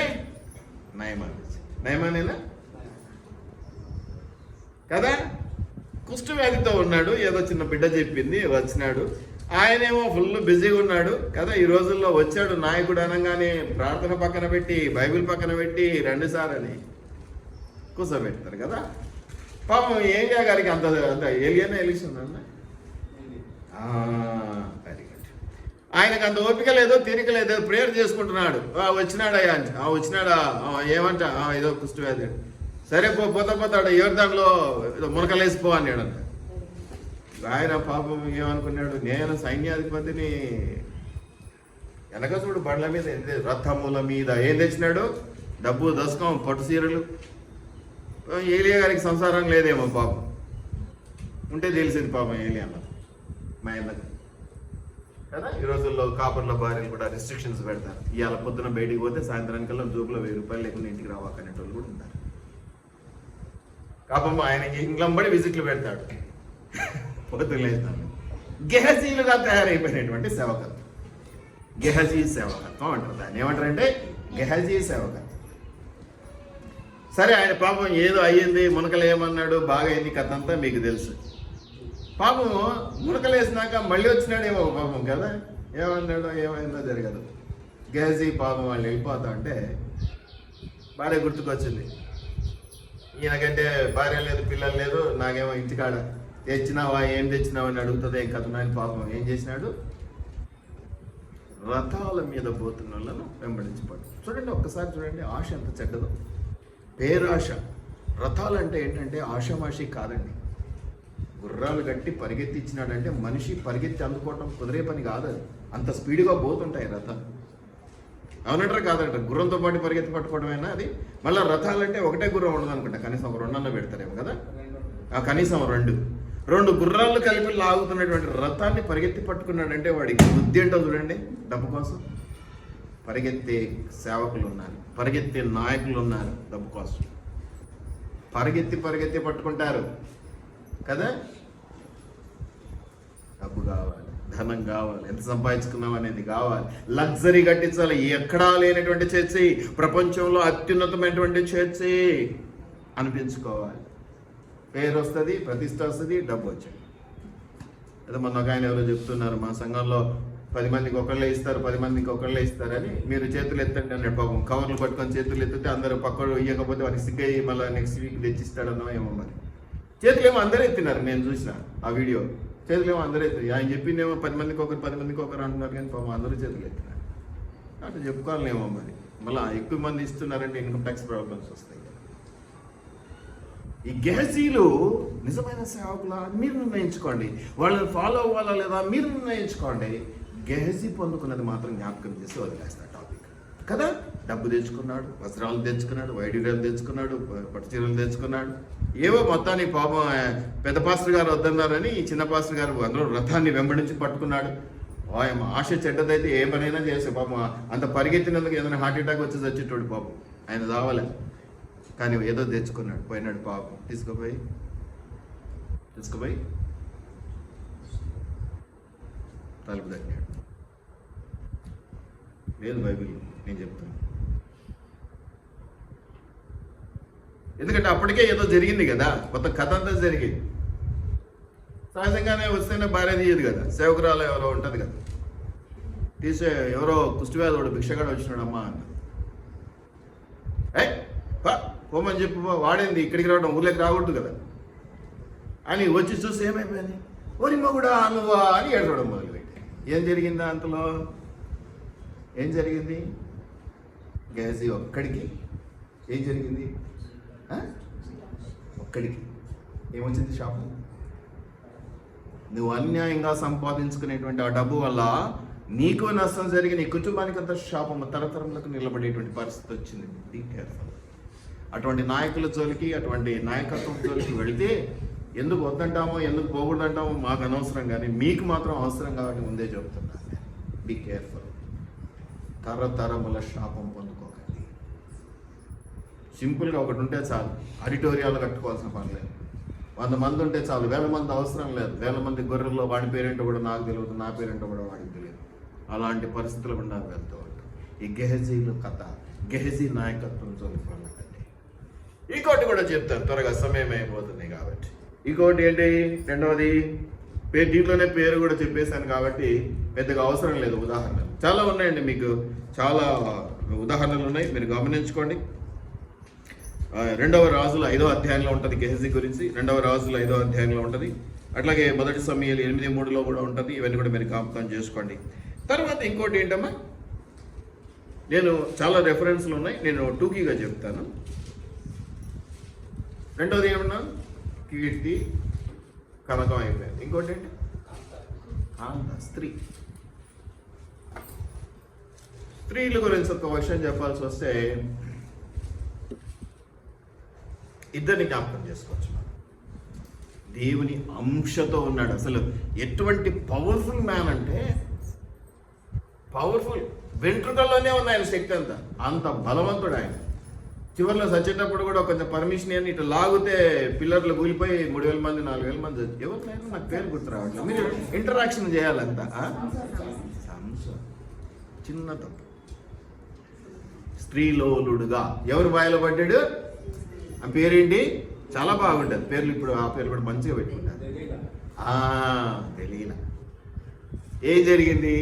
నయమానేనా కదా? కుష్ఠవ్యాధితో ఉన్నాడు, ఏదో చిన్న బిడ్డ చెప్పింది, వచ్చినాడు. ఆయనేమో ఫుల్ బిజీగా ఉన్నాడు కదా. ఈ రోజుల్లో వచ్చాడు నాయకుడు అనగానే ప్రార్థన పక్కన పెట్టి, బైబిల్ పక్కన పెట్టి 2 సార్లు అని కూర్చోబెడతారు కదా. పాపం ఏలియా గారికి అంత ఏలియానే ఎలిషన్ అన్న, ఆయనకు అంత ఓపిక లేదో తీరిక లేదో, ప్రేయర్ చేసుకుంటున్నాడు. వచ్చినాడయ్యా అంటే, వచ్చినాడా? ఏమంట? ఏదో కుష్ఠవ్యాధి. సరే పోతాడు, యోర్దాన్లో ఏదో మునకలేసిపో అన్నాడంట. ఆయన పాపం ఏమనుకున్నాడు? నేను సైన్యాధిపతిని, వెనక చూడు బండ్ల మీద, రథముల మీద ఏం తెచ్చినాడు? డబ్బు, దశకం, పట్టు సీరలు. ఏలియా గారికి సంసారం లేదేమో పాపం, ఉంటే తెలిసింది పాపం ఏలియా మా అన్నకు కదా. ఈ రోజుల్లో కాపర్ల భార్యలు కూడా రిస్ట్రిక్షన్స్ పెడతారు. ఇవాళ పొద్దున బయటికి పోతే సాయంత్రానికల్లా జోబులో 1000 రూపాయలు లేకుండా ఇంటికి రావాలనేటోళ్ళు కూడా ఉంటారు. పాపం ఆయనకి ఇంగ్లంబడి విజిట్లు పెడతాడు పొద్దులేస్తాను. గెహజీలుగా తయారైపోయినటువంటి సేవకత్వం, గెహజీ సేవకత్వం అంటారు. దాన్ని ఏమంటారంటే గెహజీ సేవకత్వం. సరే, ఆయన పాపం ఏదో అయ్యింది, మునకలేమన్నాడు, బాగా అయింది, కథ అంతా మీకు తెలుసు. పాపం మునకలేసినాక మళ్ళీ వచ్చినాడేమో పాపం కదా. ఏమన్నాడో ఏమైందో జరగదు. గెహజీ పాపం వాళ్ళు వెళ్ళిపోతా అంటే భార్య గుర్తుకొచ్చింది. ఈయనకంటే భార్య లేదు, పిల్లలు లేదు, నాకేమో ఇంటికాడ తెచ్చినావా, ఏం తెచ్చినావా అని అడుగుతుంది. ఏం కథ నాయన పాపం ఏం చేసినాడు? రథాల మీద పోతున్న వాళ్ళను వెంబడించిపోడు. చూడండి, ఒక్కసారి చూడండి, ఆశ ఎంత చెడ్డదో. పేరాశ. రథాలంటే ఏంటంటే ఆషామాషి కాదండి. గుర్రాలు కట్టి పరిగెత్తిచ్చినాడంటే మనిషి పరిగెత్తి అందుకోవటం కుదిరే పని కాదు. అది అంత స్పీడ్గా పోతుంటాయి రథాలు. అవునంటారు కాదంటారు? గుర్రంతో పాటు పరిగెత్తి పట్టుకోవడమేనా అది? మళ్ళీ రథాలంటే ఒకటే గుర్రం ఉండదు అనుకుంటా, కనీసం ఒక 2 అన్న పెడతారేమో కదా. కనీసం 2 గుర్రాలు కలిపి లాగుతున్నటువంటి రథాన్ని పరిగెత్తి పట్టుకున్నాడంటే వాడికి బుద్ధి ఏంటో చూడండి. డబ్బు కోసం పరిగెత్తే సేవకులు ఉన్నారు, పరిగెత్తే నాయకులు ఉన్నారు. డబ్బు కోసం పరిగెత్తి పట్టుకుంటారు కదా. డబ్బు కావాలి, ధనం కావాలి, ఎంత సంపాదించుకున్నాం అనేది కావాలి, లగ్జరీ కట్టించాలి. ఎక్కడా లేనటువంటి చర్చి, ప్రపంచంలో అత్యున్నతమైనటువంటి చర్చి అనిపించుకోవాలి. పేరు వస్తుంది, ప్రతిష్ట వస్తుంది, డబ్బు వచ్చేది. అదే మొన్న ఒక ఆయన ఎవరో చెప్తున్నారు, మా సంఘంలో 10 మందికి ఒకళ్ళే ఇస్తారు, 10 మందికి ఒకళ్ళే ఇస్తారని. మీరు చేతులు ఎత్తండి అన్నాడు. పాపం కవర్లు పట్టుకొని చేతులు ఎత్తితే అందరూ పక్కడు ఇవ్వకపోతే వారికి సిగ్గయ్యి మళ్ళీ నెక్స్ట్ వీక్ తెచ్చిస్తాడన్నో ఏమో. మరి చేతులు ఏమో అందరూ ఎత్తినారు, నేను చూసిన ఆ వీడియో. చేతులు ఏమో అందరూ ఎత్తి, ఆయన చెప్పిందేమో 10 మందికి ఒకరు 10 మందికి ఒకరు అంటున్నారు, కానీ పాపం అందరూ చేతులు ఎత్తినారు. అట్లా చెప్పుకోవాలేమో. మరి మళ్ళీ ఎక్కువ మంది ఇస్తున్నారంటే ఇన్కమ్ ట్యాక్స్ ప్రాబ్లమ్స్ వస్తాయి. ఈ గెహజీలు నిజమైన సేవకుల మీరు నిర్ణయించుకోండి, వాళ్ళని ఫాలో అవ్వాలా లేదా మీరు నిర్ణయించుకోండి. గెహజీ పొందుకున్నది మాత్రం జ్ఞాపకం చేసి వదిలేస్తాడు టాపిక్ కదా. డబ్బు తెచ్చుకున్నాడు, వస్త్రాలు తెచ్చుకున్నాడు, వైడ్యూరాలు తెచ్చుకున్నాడు, పట్టు చీరలు తెచ్చుకున్నాడు. ఏవో మొత్తానికి పాపం పెద్ద పాస్టర్ గారు వద్దన్నారని ఈ చిన్న పాస్టర్ గారు అందరూ రథాన్ని వెంబడించి పట్టుకున్నాడు. ఆయన ఆశ చెడ్డదైతే ఏ పనైనా చేసే పాపం. అంత పరిగెత్తినందుకు ఏదైనా హార్ట్ అటాక్ వచ్చి చచ్చేటోడు పాపం. ఆయన రావాలే, కానీ ఏదో తెచ్చుకున్నాడు, పోయినాడు పాపం. తీసుకుపోయి తలుపు తగ్గాడు. లేదు బైబిల్, నేను చెప్తాను. ఎందుకంటే అప్పటికే ఏదో జరిగింది కదా, కొత్త కథ అంతా జరిగింది. సహజంగానే వస్తేనే భార్య తీయదు కదా, సేవకురాలు ఎవరో ఉంటుంది కదా. తీసే ఎవరో కుష్టివ్యాధుడు భిక్షగాడు వచ్చినాడు అమ్మా అన్న. పోమని చెప్పు, వాడేంది ఇక్కడికి రావడం, ఊర్లోకి రాకూడదు కదా అని వచ్చి చూసి ఏమైపోయింది, ఓరిమ్మ కూడా నువ్వా అని ఏడవడం మొదలుపెట్టి. ఏం జరిగిందా అంతలో? ఏం జరిగింది? గెహజీ ఒక్కడికి ఏం జరిగింది? ఒక్కడికి ఏమొచ్చింది? శాపం. నువ్వు అన్యాయంగా సంపాదించుకునేటువంటి ఆ డబ్బు వల్ల నీకు నష్టం జరిగి నీ కుటుంబానికి అంత శాపం తరతరములకు నిలబడేటువంటి పరిస్థితి వచ్చింది. Be careful. అటువంటి నాయకుల జోలికి, అటువంటి నాయకత్వం జోలికి వెళితే ఎందుకు వద్దంటామో, ఎందుకు పోకూడదంటామో మాకు అనవసరం, కానీ మీకు మాత్రం అవసరం కాబట్టి ముందే చెబుతున్నాను. Be careful. తరతరముల శాపం పొందుకోకండి. సింపుల్గా ఒకటి ఉంటే చాలు, ఆడిటోరియాలు కట్టుకోవాల్సిన పని లేదు. 100 మంది ఉంటే చాలు, 1000 మంది అవసరం లేదు. 1000 మంది గొర్రెల్లో వాడి పేరేంటో కూడా నాకు తెలియదు, నా పేరేంటో కూడా వాడికి తెలియదు. అలాంటి పరిస్థితులు కూడా నాకు వెళ్తూ ఉంటాం. ఈ గెహజీలు కథ, గెహజీ నాయకత్వం చదువుకోవాలండి. ఇంకోటి కూడా చెప్తాను, త్వరగా సమయం అయిపోతుంది కాబట్టి. ఇంకోటి ఏంటి? రెండవది, దీంట్లోనే పేరు కూడా చెప్పేశాను కాబట్టి పెద్దగా అవసరం లేదు. ఉదాహరణలు చాలా ఉన్నాయండి, మీకు చాలా ఉదాహరణలు ఉన్నాయి, మీరు గమనించుకోండి. 2వ రాజుల 5వ అధ్యాయంలో ఉంటుంది గెహజీ గురించి. 2వ రాజుల 5వ అధ్యాయంలో ఉంటుంది. అట్లాగే 1 సమూయేలు 8:3 కూడా ఉంటుంది. ఇవన్నీ కూడా మీరు జ్ఞాపకం చేసుకోండి. తర్వాత ఇంకోటి ఏంటమ్మా, నేను చాలా రెఫరెన్స్లు ఉన్నాయి, నేను టూకీగా చెప్తాను. 2వది ఏమన్నా, కీర్తి కనకం అయిపోయింది. ఇంకోటి ఏంటి? స్త్రీల గురించి ఒక విషయం చెప్పాల్సి వస్తే ఇద్దరిని జ్ఞాపకం చేసుకోవచ్చు. దేవుని అంశతో ఉన్నాడు. అసలు ఎటువంటి పవర్ఫుల్ మ్యాన్ అంటే, పవర్ఫుల్, వెంట్రుకల్లోనే ఉంది ఆయన శక్తి అంతా, అంత బలవంతుడు ఆయన. చివరిలో చచ్చేటప్పుడు కూడా కొంచెం పర్మిషన్ అని ఇట్లా లాగితే పిల్లర్లు కూలిపోయి 3000 మంది 4000 మంది ఎవరినైనా, నాకు పేరు గుర్తు రావట్లేదు, మీరు ఇంటరాక్షన్ చేయాలంతా. చిన్న తప్పు, స్త్రీలోలుడుగా ఎవరు బాయలో పడ్డాడు? ఆ పేరేంటి? చాలా బాగుంటుంది పేర్లు. ఇప్పుడు ఆ పేరు కూడా మంచిగా పెట్టుకుంటారు. తెలియలా ఏం జరిగింది,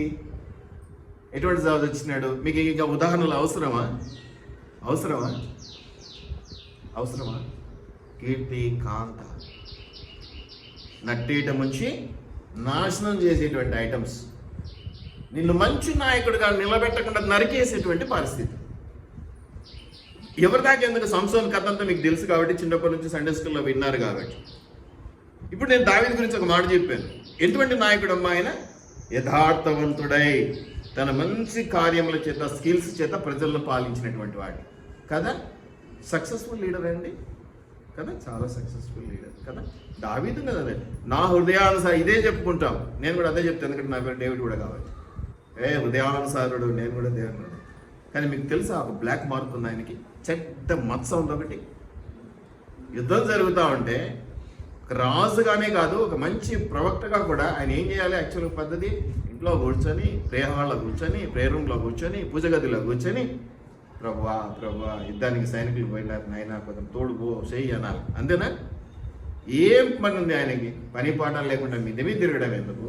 ఎటువంటి జవాబు వచ్చినాడు? మీకు ఇంకా ఉదాహరణలు అవసరమా? కీర్తి కాంత నట్టేట ముంచి నాశనం చేసేటువంటి ఐటమ్స్, నిన్ను మంచి నాయకుడిగా నిలబెట్టకుండా నరికేసేటువంటి పరిస్థితి. ఎవరి దాకా ఎందుకు, సంసోన్ కథ అంతా మీకు తెలుసు కాబట్టి, చిన్నప్పటి నుంచి సండే స్కూల్లో విన్నారు కాబట్టి. ఇప్పుడు నేను దావీదు గురించి ఒక మాట చెప్పాను. ఎటువంటి నాయకుడు అమ్మా ఆయన? యథార్థవంతుడై తన మంచి కార్యముల చేత, స్కిల్స్ చేత ప్రజలను పాలించినటువంటి వాడు కదా. సక్సెస్ఫుల్ లీడర్ అండి కదా, చాలా సక్సెస్ఫుల్ లీడర్ కదా దావీదు కదా. నా హృదయానుసారం ఇదే చెప్పుకుంటాం, నేను కూడా అదే చెప్తాను, ఎందుకంటే నా పేరు డేవిడ్ కూడా కాబట్టి. హృదయానుసారుడు, నేను కూడా దేవుడు. కానీ మీకు తెలుసా, ఒక బ్లాక్ మార్క్ ఉంది ఆయనకి, చెడ్డ మత్స ఉంది ఒకటి. యుద్ధం జరుగుతూ ఉంటే ఒక రాజుగానే కాదు, ఒక మంచి ప్రవక్తగా కూడా ఆయన ఏం చేయాలి? యాక్చువల్ పద్ధతి, ఇంట్లో కూర్చొని, ప్రేయర్ హాల్లో కూర్చొని, ప్రేయర్ రూమ్లో కూర్చొని, పూజ గదిలో కూర్చొని, ప్రభువా యుద్ధానికి సైనికులు పోయినారు నాయన, కొంచెం తోడు పో చెయ్యి అనాలి. అంతేనా? ఏం పని ఉంది ఆయనకి? పని పాఠాలు లేకుండా మీద మీద తిరగడం ఎందుకు?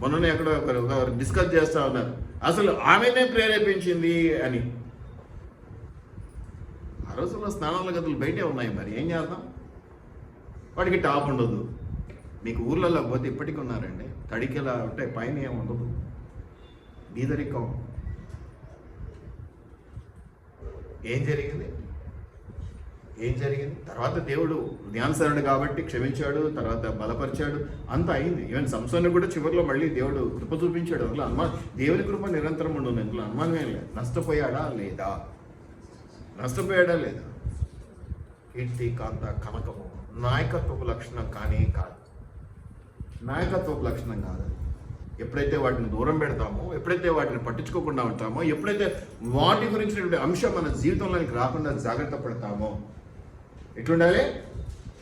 మొన్ననే ఎక్కడో ఒకరు డిస్కస్ చేస్తూ ఉన్నారు, అసలు ఆమెనే ప్రేరేపించింది అని. ఆ రోజుల్లో స్నానాల గదులు బయటే ఉన్నాయి, మరి ఏం చేద్దాం? వాడికి టాప్ ఉండదు. మీకు ఊర్లలో పోతే ఇప్పటికీ ఉన్నారండి, తడికెలా ఉంటాయి, పైన ఏమి ఉండదు, బీదరికం. ఏం జరిగింది? తర్వాత దేవుడు జ్ఞానసరుడు కాబట్టి క్షమించాడు, తర్వాత బలపరిచాడు, అంత అయింది. ఈవెన్ సంసోన్ని కూడా చివరిలో మళ్ళీ దేవుడు కృప చూపించాడు. అందులో దేవుని కృప నిరంతరం ఉండదు, ఇందులో అనుమానమే లేదు. నష్టపోయాడా లేదా? కీర్తి, కాంత, కనకము నాయకత్వపు లక్షణం కానే కాదు. ఎప్పుడైతే వాటిని దూరం పెడతామో, ఎప్పుడైతే వాటిని పట్టించుకోకుండా ఉంటామో, ఎప్పుడైతే వాటి గురించినటువంటి అంశం మన జీవితంలోనికి రాకుండా జాగ్రత్త పడతామో, ఎట్లుండాలి?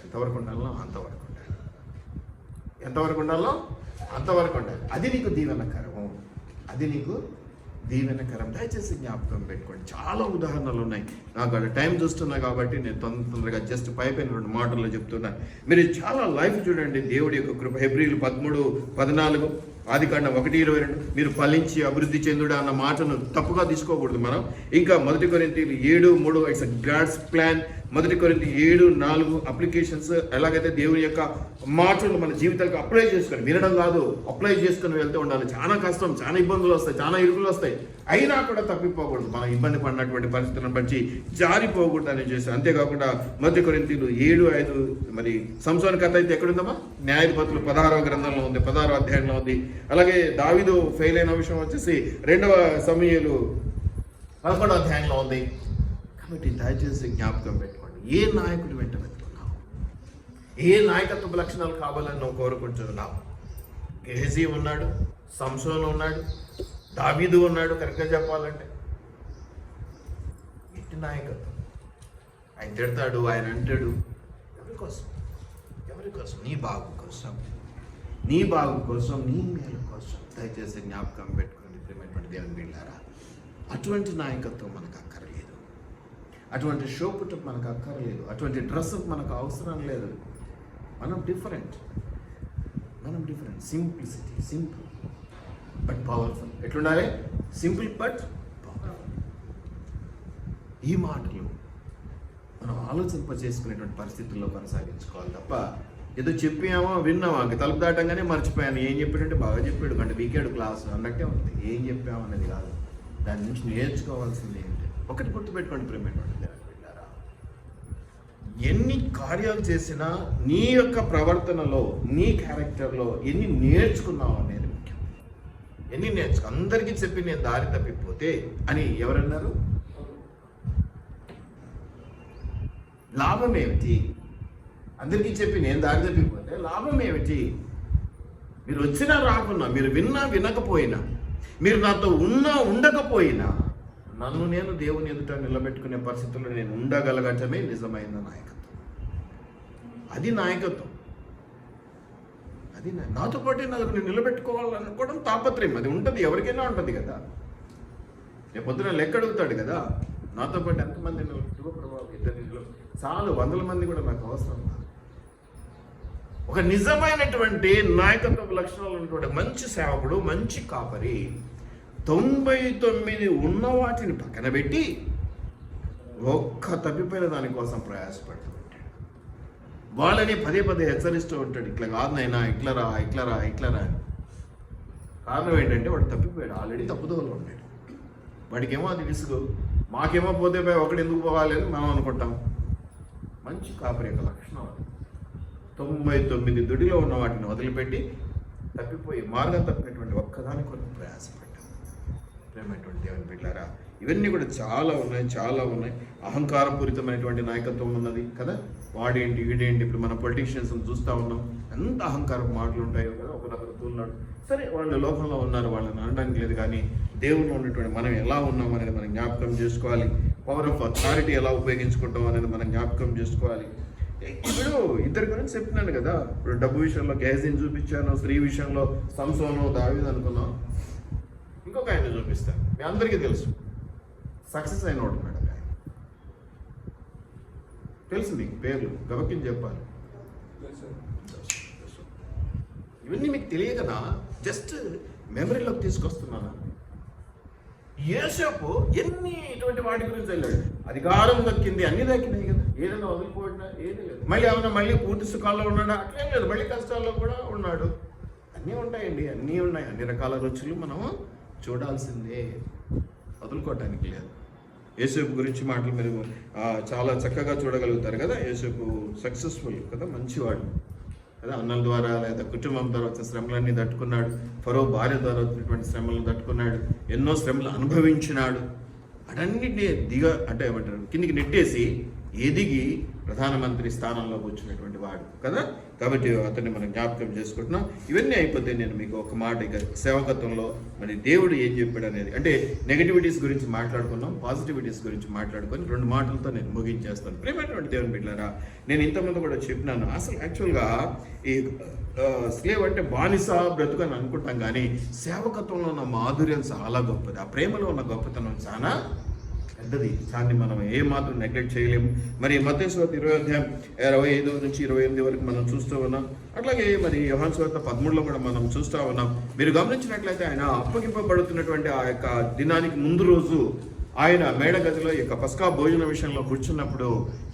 ఎంతవరకు ఉండాలో అంతవరకు ఉండాలి. అది నీకు దీవెనకరం. దయచేసి జ్ఞాపకం పెట్టుకోండి. చాలా ఉదాహరణలు ఉన్నాయి. నాకు అక్కడ టైం చూస్తున్నా కాబట్టి నేను తొందరగా జస్ట్ పైపైన 2 మాటల్లో చెప్తున్నాను. మీరు చాలా లైఫ్ చూడండి, దేవుడి యొక్క కృప. హెబ్రీలు 13:14, ఆదికాండం 1:22, మీరు ఫలించి అభివృద్ధి చెందుడు అన్న మాటను తప్పుగా తీసుకోకూడదు మనం. ఇంకా 1 కొరింథీయులు 7:3, ఇట్స్ గాడ్స్ ప్లాన్. 1 కొరింథీయులు 7:4 అప్లికేషన్స్. ఎలాగైతే దేవుని యొక్క మాటలు మన జీవితాలకు అప్లై చేసుకొని, వినడం కాదు, అప్లై చేసుకొని వెళ్తూ ఉండాలి. చాలా కష్టం, చాలా ఇబ్బందులు వస్తాయి, చాలా ఇరుకులు వస్తాయి, అయినా కూడా తప్పిపోకూడదు. మనం ఇబ్బంది పడినటువంటి పరిస్థితులను బట్టి జారిపోకూడదు అని చేసి. అంతేకాకుండా 1 కొరింథీయులు 7:5, మరి సంసోను కథ అయితే ఎక్కడుందమ్మా? న్యాయాధిపతులు 16వ గ్రంథంలో ఉంది, 16వ అధ్యాయంలో ఉంది. అలాగే దావీదు ఫెయిల్ అయిన విషయం వచ్చేసి 2వ సమూయేలు 11వ అధ్యాయంలో ఉంది. కాబట్టి దయచేసి జ్ఞాపకం పెట్టుకోండి, ఏ నాయకుడి వెంట వెళ్తున్నావు, ఏ నాయకత్వ లక్షణాలు కావాలని నువ్వు కోరుకుంటున్నావు. గెహజీ ఉన్నాడు, సంసోను ఉన్నాడు, దావీదు ఉన్నాడు. కరెక్ట్గా చెప్పాలంటే ఎట్టి నాయకత్వం. ఆయన తిడతాడు, ఆయన అంటాడు. ఎవరి కోసం? నీ బాగు కోసం, నీ మేలు కోసం. దయచేసి జ్ఞాపకం పెట్టుకోండి ప్రియమైనటువంటి దేవుని బిడ్డలారా. అటువంటి నాయకత్వం మనకు అక్కర్లేదు, అటువంటి షోపుటప్ మనకు అక్కర్లేదు, అటువంటి డ్రెస్అప్ మనకు అవసరం లేదు. మనం different. Simplicity, simple but powerful. ఎట్లుండాలి? Simple but powerful. ఈ మాటలు మనం ఆలోచింపజేసుకునేటువంటి పరిస్థితుల్లో కొనసాగించుకోవాలి తప్ప ఏదో చెప్పామో విన్నామా, తలుపు దాటంగానే మర్చిపోయాను. ఏం చెప్పాడంటే బాగా చెప్పాడు, అంటే వీకెండ్ క్లాస్ అన్నట్టే ఉంది. ఏం చెప్పాము అనేది కాదు, దాని నుంచి నేర్చుకోవాల్సింది ఏంటి? ఒకటి గుర్తుపెట్టుకోండి ప్రియమైనటువంటి దేవుని బిడ్డలారా, ఎన్ని కార్యాలు చేసినా నీ యొక్క ప్రవర్తనలో, నీ క్యారెక్టర్లో ఎన్ని నేర్చుకున్నావు అనేది ముఖ్యం. అందరికీ చెప్పి నేను దారి తప్పిపోతే అని ఎవరన్నారు? లాభం ఏమిటి? అందరికీ చెప్పి నేను దారి తప్పిపోతే లాభం ఏమిటి? మీరు వచ్చినా రాకున్నా, మీరు విన్నా వినకపోయినా, మీరు నాతో ఉన్నా ఉండకపోయినా, నన్ను నేను దేవుని ఎదుట నిలబెట్టుకునే పరిస్థితుల్లో నేను ఉండగలగటమే నిజమైన నాయకత్వం. అది నాయకత్వం. నాతో పాటు నలుగురిని నిలబెట్టుకోవాలనుకోవడం తాపత్రయం. అది ఉంటుంది, ఎవరికైనా ఉంటుంది కదా. రేపు పొద్దున లెక్క అడుగుతాడు కదా, నాతో పాటు ఎంతమంది నిలబెట్టుకోవాలి? 2 చాలు, 100 మంది కూడా నాకు అవసరం. ఒక నిజమైనటువంటి నాయకత్వ లక్షణాలు ఉన్నటువంటి మంచి సేవకుడు, మంచి కాపరి 99 ఉన్న వాటిని పక్కన పెట్టి ఒక్క తప్పిపోయిన దానికోసం ప్రయాసపడుతూ ఉంటాడు. వాళ్ళని పదే హెచ్చరిస్తూ ఉంటాడు, ఇట్లా కాదు నైనా, ఇట్లరా అని. కారణం ఏంటంటే వాడు తప్పిపోయాడు, ఆల్రెడీ తప్పుదోవలో ఉన్నాడు. వాడికేమో అది విసుగు, మాకేమో పోతే ఒకటి ఎందుకు పోవాలి అని మనం అనుకుంటాం. మంచి కాపరి యొక్క లక్షణం 99 దొడిలో ఉన్న వాటిని వదిలిపెట్టి తప్పిపోయి మార్గం తప్పినటువంటి ఒక్కదాని కొరకు ప్రయాసపడ్డాం. ప్రేమైనటువంటి దేవుని బిడ్డలారా, ఇవన్నీ కూడా చాలా ఉన్నాయి. అహంకారపూరితమైనటువంటి నాయకత్వం ఉన్నది కదా. వాడేంటి వీడేంటి, ఇప్పుడు మన పొలిటీషియన్స్ చూస్తూ ఉన్నాం, ఎంత అహంకారపు మాటలు ఉంటాయో కదా. ఒకరు తూన్నాడు, సరే వాళ్ళు లోకంలో ఉన్నారు, వాళ్ళని అనడానికి లేదు, కానీ దేవుళ్ళు ఉన్నటువంటి మనం ఎలా ఉన్నాం అనేది మనం జ్ఞాపకం చేసుకోవాలి. పవర్ ఆఫ్ అథారిటీ ఎలా ఉపయోగించుకుంటాం అనేది మనం జ్ఞాపకం చేసుకోవాలి. ఇప్పుడు ఇద్దరి గురించి చెప్తున్నాను కదా. ఇప్పుడు డబ్బు విషయంలో గెహజీని చూపించాను, స్త్రీ విషయంలో సంసోను, దావీదు అనుకున్నాం. ఇంకొక ఆయన చూపిస్తాను, మీ అందరికీ తెలుసు, సక్సెస్ అయిన వాడు ఉన్నాడు. తెలుసు మీకు పేర్లు గబక్కిని చెప్పాలి. ఇవన్నీ మీకు తెలియకనా జస్ట్ మెమరీలోకి తీసుకొస్తున్నాను. యోసేపు ఎన్ని ఇటువంటి వాటి గురించి వెళ్ళాడు. అధికారం దక్కింది, అన్ని దక్కినాయి కదా, ఏదైనా వదిలిపోయినా ఏది లేదు. మళ్ళీ ఏమన్నా మళ్ళీ పూర్తి సుఖాల్లో ఉన్నాడా? అట్లేం లేదు, మళ్ళీ కష్టాల్లో కూడా ఉన్నాడు. అన్నీ ఉంటాయండి, అన్నీ ఉన్నాయి. అన్ని రకాల రుచులు మనం చూడాల్సిందే, వదులుకోవటానికి లేదు. యోసేపు గురించి మాటలు మీరు చాలా చక్కగా చూడగలుగుతారు కదా. యోసేపు సక్సెస్ఫుల్ కదా, మంచివాడు కదా. అన్నల ద్వారా లేదా కుటుంబం ద్వారా వచ్చిన శ్రమలన్నీ తట్టుకున్నాడు. ఫరో భార్య ద్వారా వచ్చినటువంటి శ్రమలను తట్టుకున్నాడు. ఎన్నో శ్రమలు అనుభవించినాడు. అటన్నిటినీ అంటే ఏమంటారు, కిందికి నెట్టేసి ఎదిగి ప్రధానమంత్రి స్థానంలో కూర్చున్నటువంటి వాడు కదా. కాబట్టి అతన్ని మనం జ్ఞాపకం చేసుకుంటున్నాం. ఇవన్నీ అయిపోతే నేను మీకు ఒక మాట, ఇక సేవకత్వంలో మరి దేవుడు ఏం చెప్పాడు అనేది, అంటే నెగటివిటీస్ గురించి మాట్లాడుకున్నాం, పాజిటివిటీస్ గురించి మాట్లాడుకొని 2 మాటలతో నేను ముగించేస్తాను. ప్రేమైనటువంటి దేవుని బిడ్డలారా, నేను ఇంతకుముందు కూడా చెప్పినాను, అసలు యాక్చువల్గా ఈ స్లేవ్ అంటే బానిస బ్రతుకు అని అనుకుంటాం, కానీ సేవకత్వంలో ఉన్న మాధుర్యం చాలా గొప్పది. ఆ ప్రేమలో ఉన్న గొప్పతనం చాలా పెద్దది. దాన్ని మనం ఏమాత్రం నెగ్లెక్ట్ చేయలేము. మరి మత్తయి సువార్త 20 నుంచి 28 వరకు మనం చూస్తూ ఉన్నాం. అట్లాగే మరి యోహాను సువార్త 13లో కూడా మనం చూస్తూ ఉన్నాం. మీరు గమనించినట్లయితే ఆయన అప్పగింపబడుతున్నటువంటి ఆ యొక్క దినానికి ముందు రోజు ఆయన మేడగదిలో ఈ యొక్క పస్కా భోజన విషయంలో కూర్చున్నప్పుడు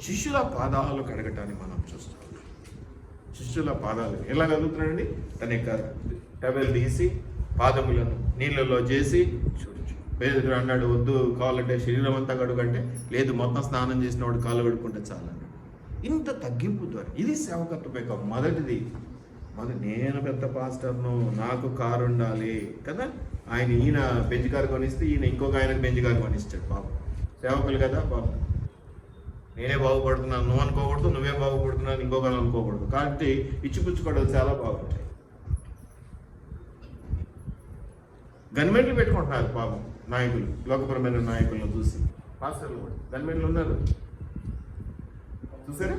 శిష్యుల పాదాలు కడగటాన్ని మనం చూస్తూ ఉన్నాం. శిష్యుల పాదాలు ఎలా కలుగుతున్నాడండి? తన యొక్క టవెల్ తీసి పాదములను నీళ్ళలో చేసి, పేదలు అన్నాడు, వద్దు కావాలంటే శరీరం అంతా కడుగంటే, లేదు మొత్తం స్నానం చేసిన వాడు కాళ్ళు కడుక్కుంటే చాలన్నాడు. ఇంత తగ్గింపు ద్వారా ఇది సేవకత్వం యొక్క మొదటిది. నేను పెద్ద పాస్టర్ను, నాకు కారు ఉండాలి కదా. ఈయన బెంజ్ కారు కొనిస్తే ఈయన ఇంకొక ఆయనకు బెంజ్ కారు కొనిస్తాడు. పాపం సేవకులు కదా, పాపం నేనే బాగుపడుతున్నాను నువ్వు అనుకోకూడదు, నువ్వే బాగుపడుతున్నాను ఇంకొకరు అనుకోకూడదు. కాబట్టి ఇచ్చిపుచ్చుకోవడం చాలా బాగుంటాయి. గన్మెన్లు పెట్టుకుంటున్నారు పాపం నాయకులు, లోకపరమైన నాయకులను చూసి. పాస్టర్లు కూడా గన్మెన్లు ఉన్నారు, చూసారా?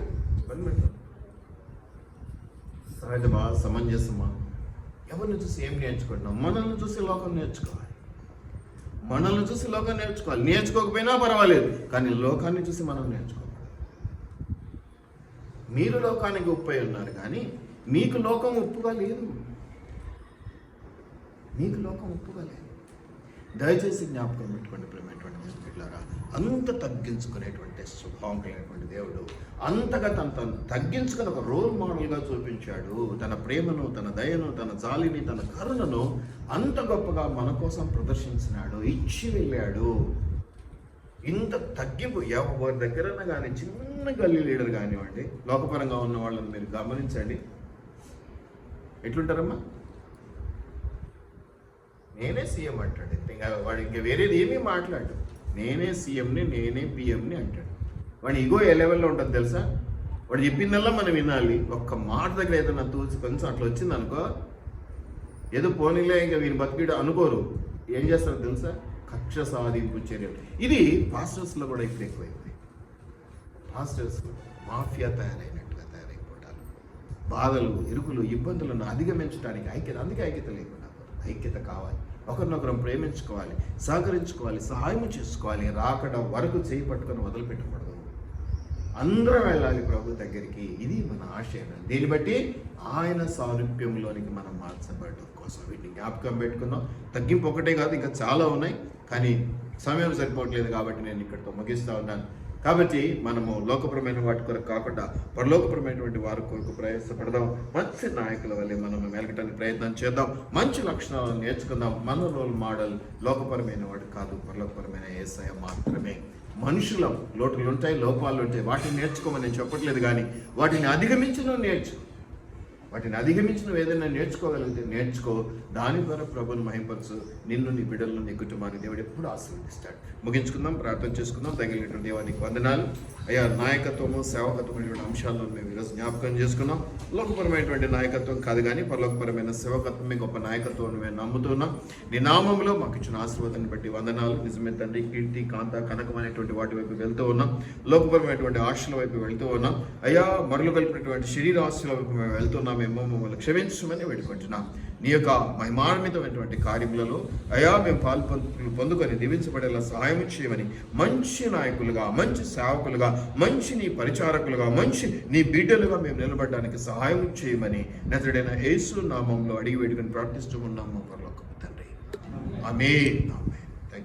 గన్మెన్లు సహజమా, సమంజసమా? ఎవరిని చూసి ఏం నేర్చుకుంటున్నాం? మనల్ని చూసి లోకం నేర్చుకోవాలి. మనల్ని చూసి లోకం నేర్చుకోవాలి. నేర్చుకోకపోయినా పర్వాలేదు, కానీ లోకాన్ని చూసి మనం నేర్చుకోవాలి. మీరు లోకానికి ఉప్పై ఉన్నారు, కానీ మీకు లోకం ఉప్పుగా లేదు. మీకు లోకం ఉప్పుగా లేదు. దయచేసి జ్ఞాపకం పెట్టుకోండి ప్రేమైనటువంటి బిడ్డలారా. అంత తగ్గించుకునేటువంటి స్వభావం కలిగినటువంటి దేవుడు అంతగా తను తగ్గించుకుని ఒక రోల్ మోడల్గా చూపించాడు. తన ప్రేమను, తన దయను, తన జాలిని, తన కరుణను అంత గొప్పగా మన కోసం ప్రదర్శించినాడు, ఇచ్చి వెళ్ళాడు. ఇంత తగ్గింపు ఎవరి దగ్గరైనా కానీ, చిన్న గల్లీ లీడర్ కానివ్వండి, లోకపరంగా ఉన్న వాళ్ళని మీరు గమనించండి, ఎట్లుంటారమ్మా? నేనే సీఎం అంటాడు. వాడు ఇంకా వేరేది ఏమీ మాట్లాడు. నేనే సీఎంని, నేనే పిఎంని అంటాడు. వాడి ఈగో ఏ లెవెల్లో ఉంటుంది తెలుసా? వాడు చెప్పిందల్లా మనం వినాలి. ఒక్క మాట దగ్గర ఏదైనా తూచి కొంచెం అట్లా వచ్చింది అనుకో, ఏదో పోనీలే ఇంకా వీని బతికిడు అనుకోరు. ఏం చేస్తారో తెలుసా? కక్ష సాధింపు చర్యలు. ఇది పాస్టర్స్లో కూడా ఇప్పుడు ఎక్కువైంది. పాస్టర్స్ మాఫియా తయారైనట్టుగా తయారైపోవటాలు, బాధలు, ఇరుకులు, ఇబ్బందులను అధిగమించడానికి ఐక్యత. అందుకే ఐక్యత లేకుండా, ఐక్యత కావాలి. ఒకరినొకరం ప్రేమించుకోవాలి, సహకరించుకోవాలి, సహాయం చేసుకోవాలి. రాకడ వరకు చేయి పట్టుకొని వదిలిపెట్టకూడదు. అందరం వెళ్ళాలి ప్రభు దగ్గరికి. ఇది మన ఆశయం. దీన్ని బట్టి ఆయన సారూప్యంలోనికి మనం మార్చబడటం కోసం వీటిని జ్ఞాపకం పెట్టుకుందాం. తగ్గింపు ఒకటే కాదు, ఇంకా చాలా ఉన్నాయి, కానీ సమయం సరిపోవట్లేదు కాబట్టి నేను ఇక్కడితో ముగిస్తూ ఉన్నాను. కాబట్టి మనము లోకపరమైన వాటి కొరకు కాకుండా పరలోకపరమైనటువంటి వారి కొరకు ప్రయాసపడదాం. మంచి నాయకుల వల్లే మనం మెలగటానికి ప్రయత్నం చేద్దాం. మంచి లక్షణాలను నేర్చుకుందాం. మన రోల్ మోడల్ లోకపరమైన వాడు కాదు, పరలోకపరమైన యేసయ్య మాత్రమే. మనుషులం, లోటులు ఉంటాయి, లోపాలు ఉంటాయి, వాటిని నేర్చుకోమని నేను చెప్పట్లేదు, కానీ వాటిని అధిగమించి నువ్వు ఏదైనా నేర్చుకోగలిగితే నేర్చుకో. దాని ద్వారా ప్రభుని మహింపరచు. నిన్ను, నీ బిడ్డలను, నీ కుటుంబాన్ని దేవుడు ఎప్పుడు ఆశీర్వదిస్తాడు. ముగించుకుందాం, ప్రార్థన చేసుకుందాం. తగిలినటువంటి దేవానికి వందనాలు అయ్యా. నాయకత్వము, సేవకత్వం అనేటువంటి అంశాలను మేము ఈరోజు జ్ఞాపకం చేసుకున్నాం. లోకపరమైనటువంటి నాయకత్వం కాదు, కానీ పరలోకపరమైన సేవకత్వమే గొప్ప నాయకత్వం మేము నమ్ముతున్నాం. నీ నామంలో మాకు ఇచ్చిన ఆశీర్వాదాన్ని బట్టి వందనాలు. నిజమే తండ్రి, కీర్తి, కాంత, కనకం అనేటువంటి వాటి వైపు వెళ్తూ ఉన్నాం. లోకపరమైనటువంటి ఆశల వైపు వెళ్తూ ఉన్నాం అయ్యా. మరలు కలిపినటువంటి శరీర ఆశల వైపు మేము వెళ్తున్నాం. మేము మమ్మల్ని క్షమించమని వేడుకుంటున్నాం. నీ యొక్క మహిమాన్వితమైనటువంటి కార్యములలో అయా మేము పొందుకొని దీవించబడేలా సహాయం చేయమని, మంచి నాయకులుగా, మంచి సేవకులుగా, మంచి నీ పరిచారకులుగా, మంచి నీ బిడ్డలుగా మేము నిలబడడానికి సహాయం చేయమని నజరుడైన యేసు నామంలో అడిగి వేడుకొని ప్రార్థిస్తూ ఉన్నాము పరలోకపు తండ్రి. ఆమేన్.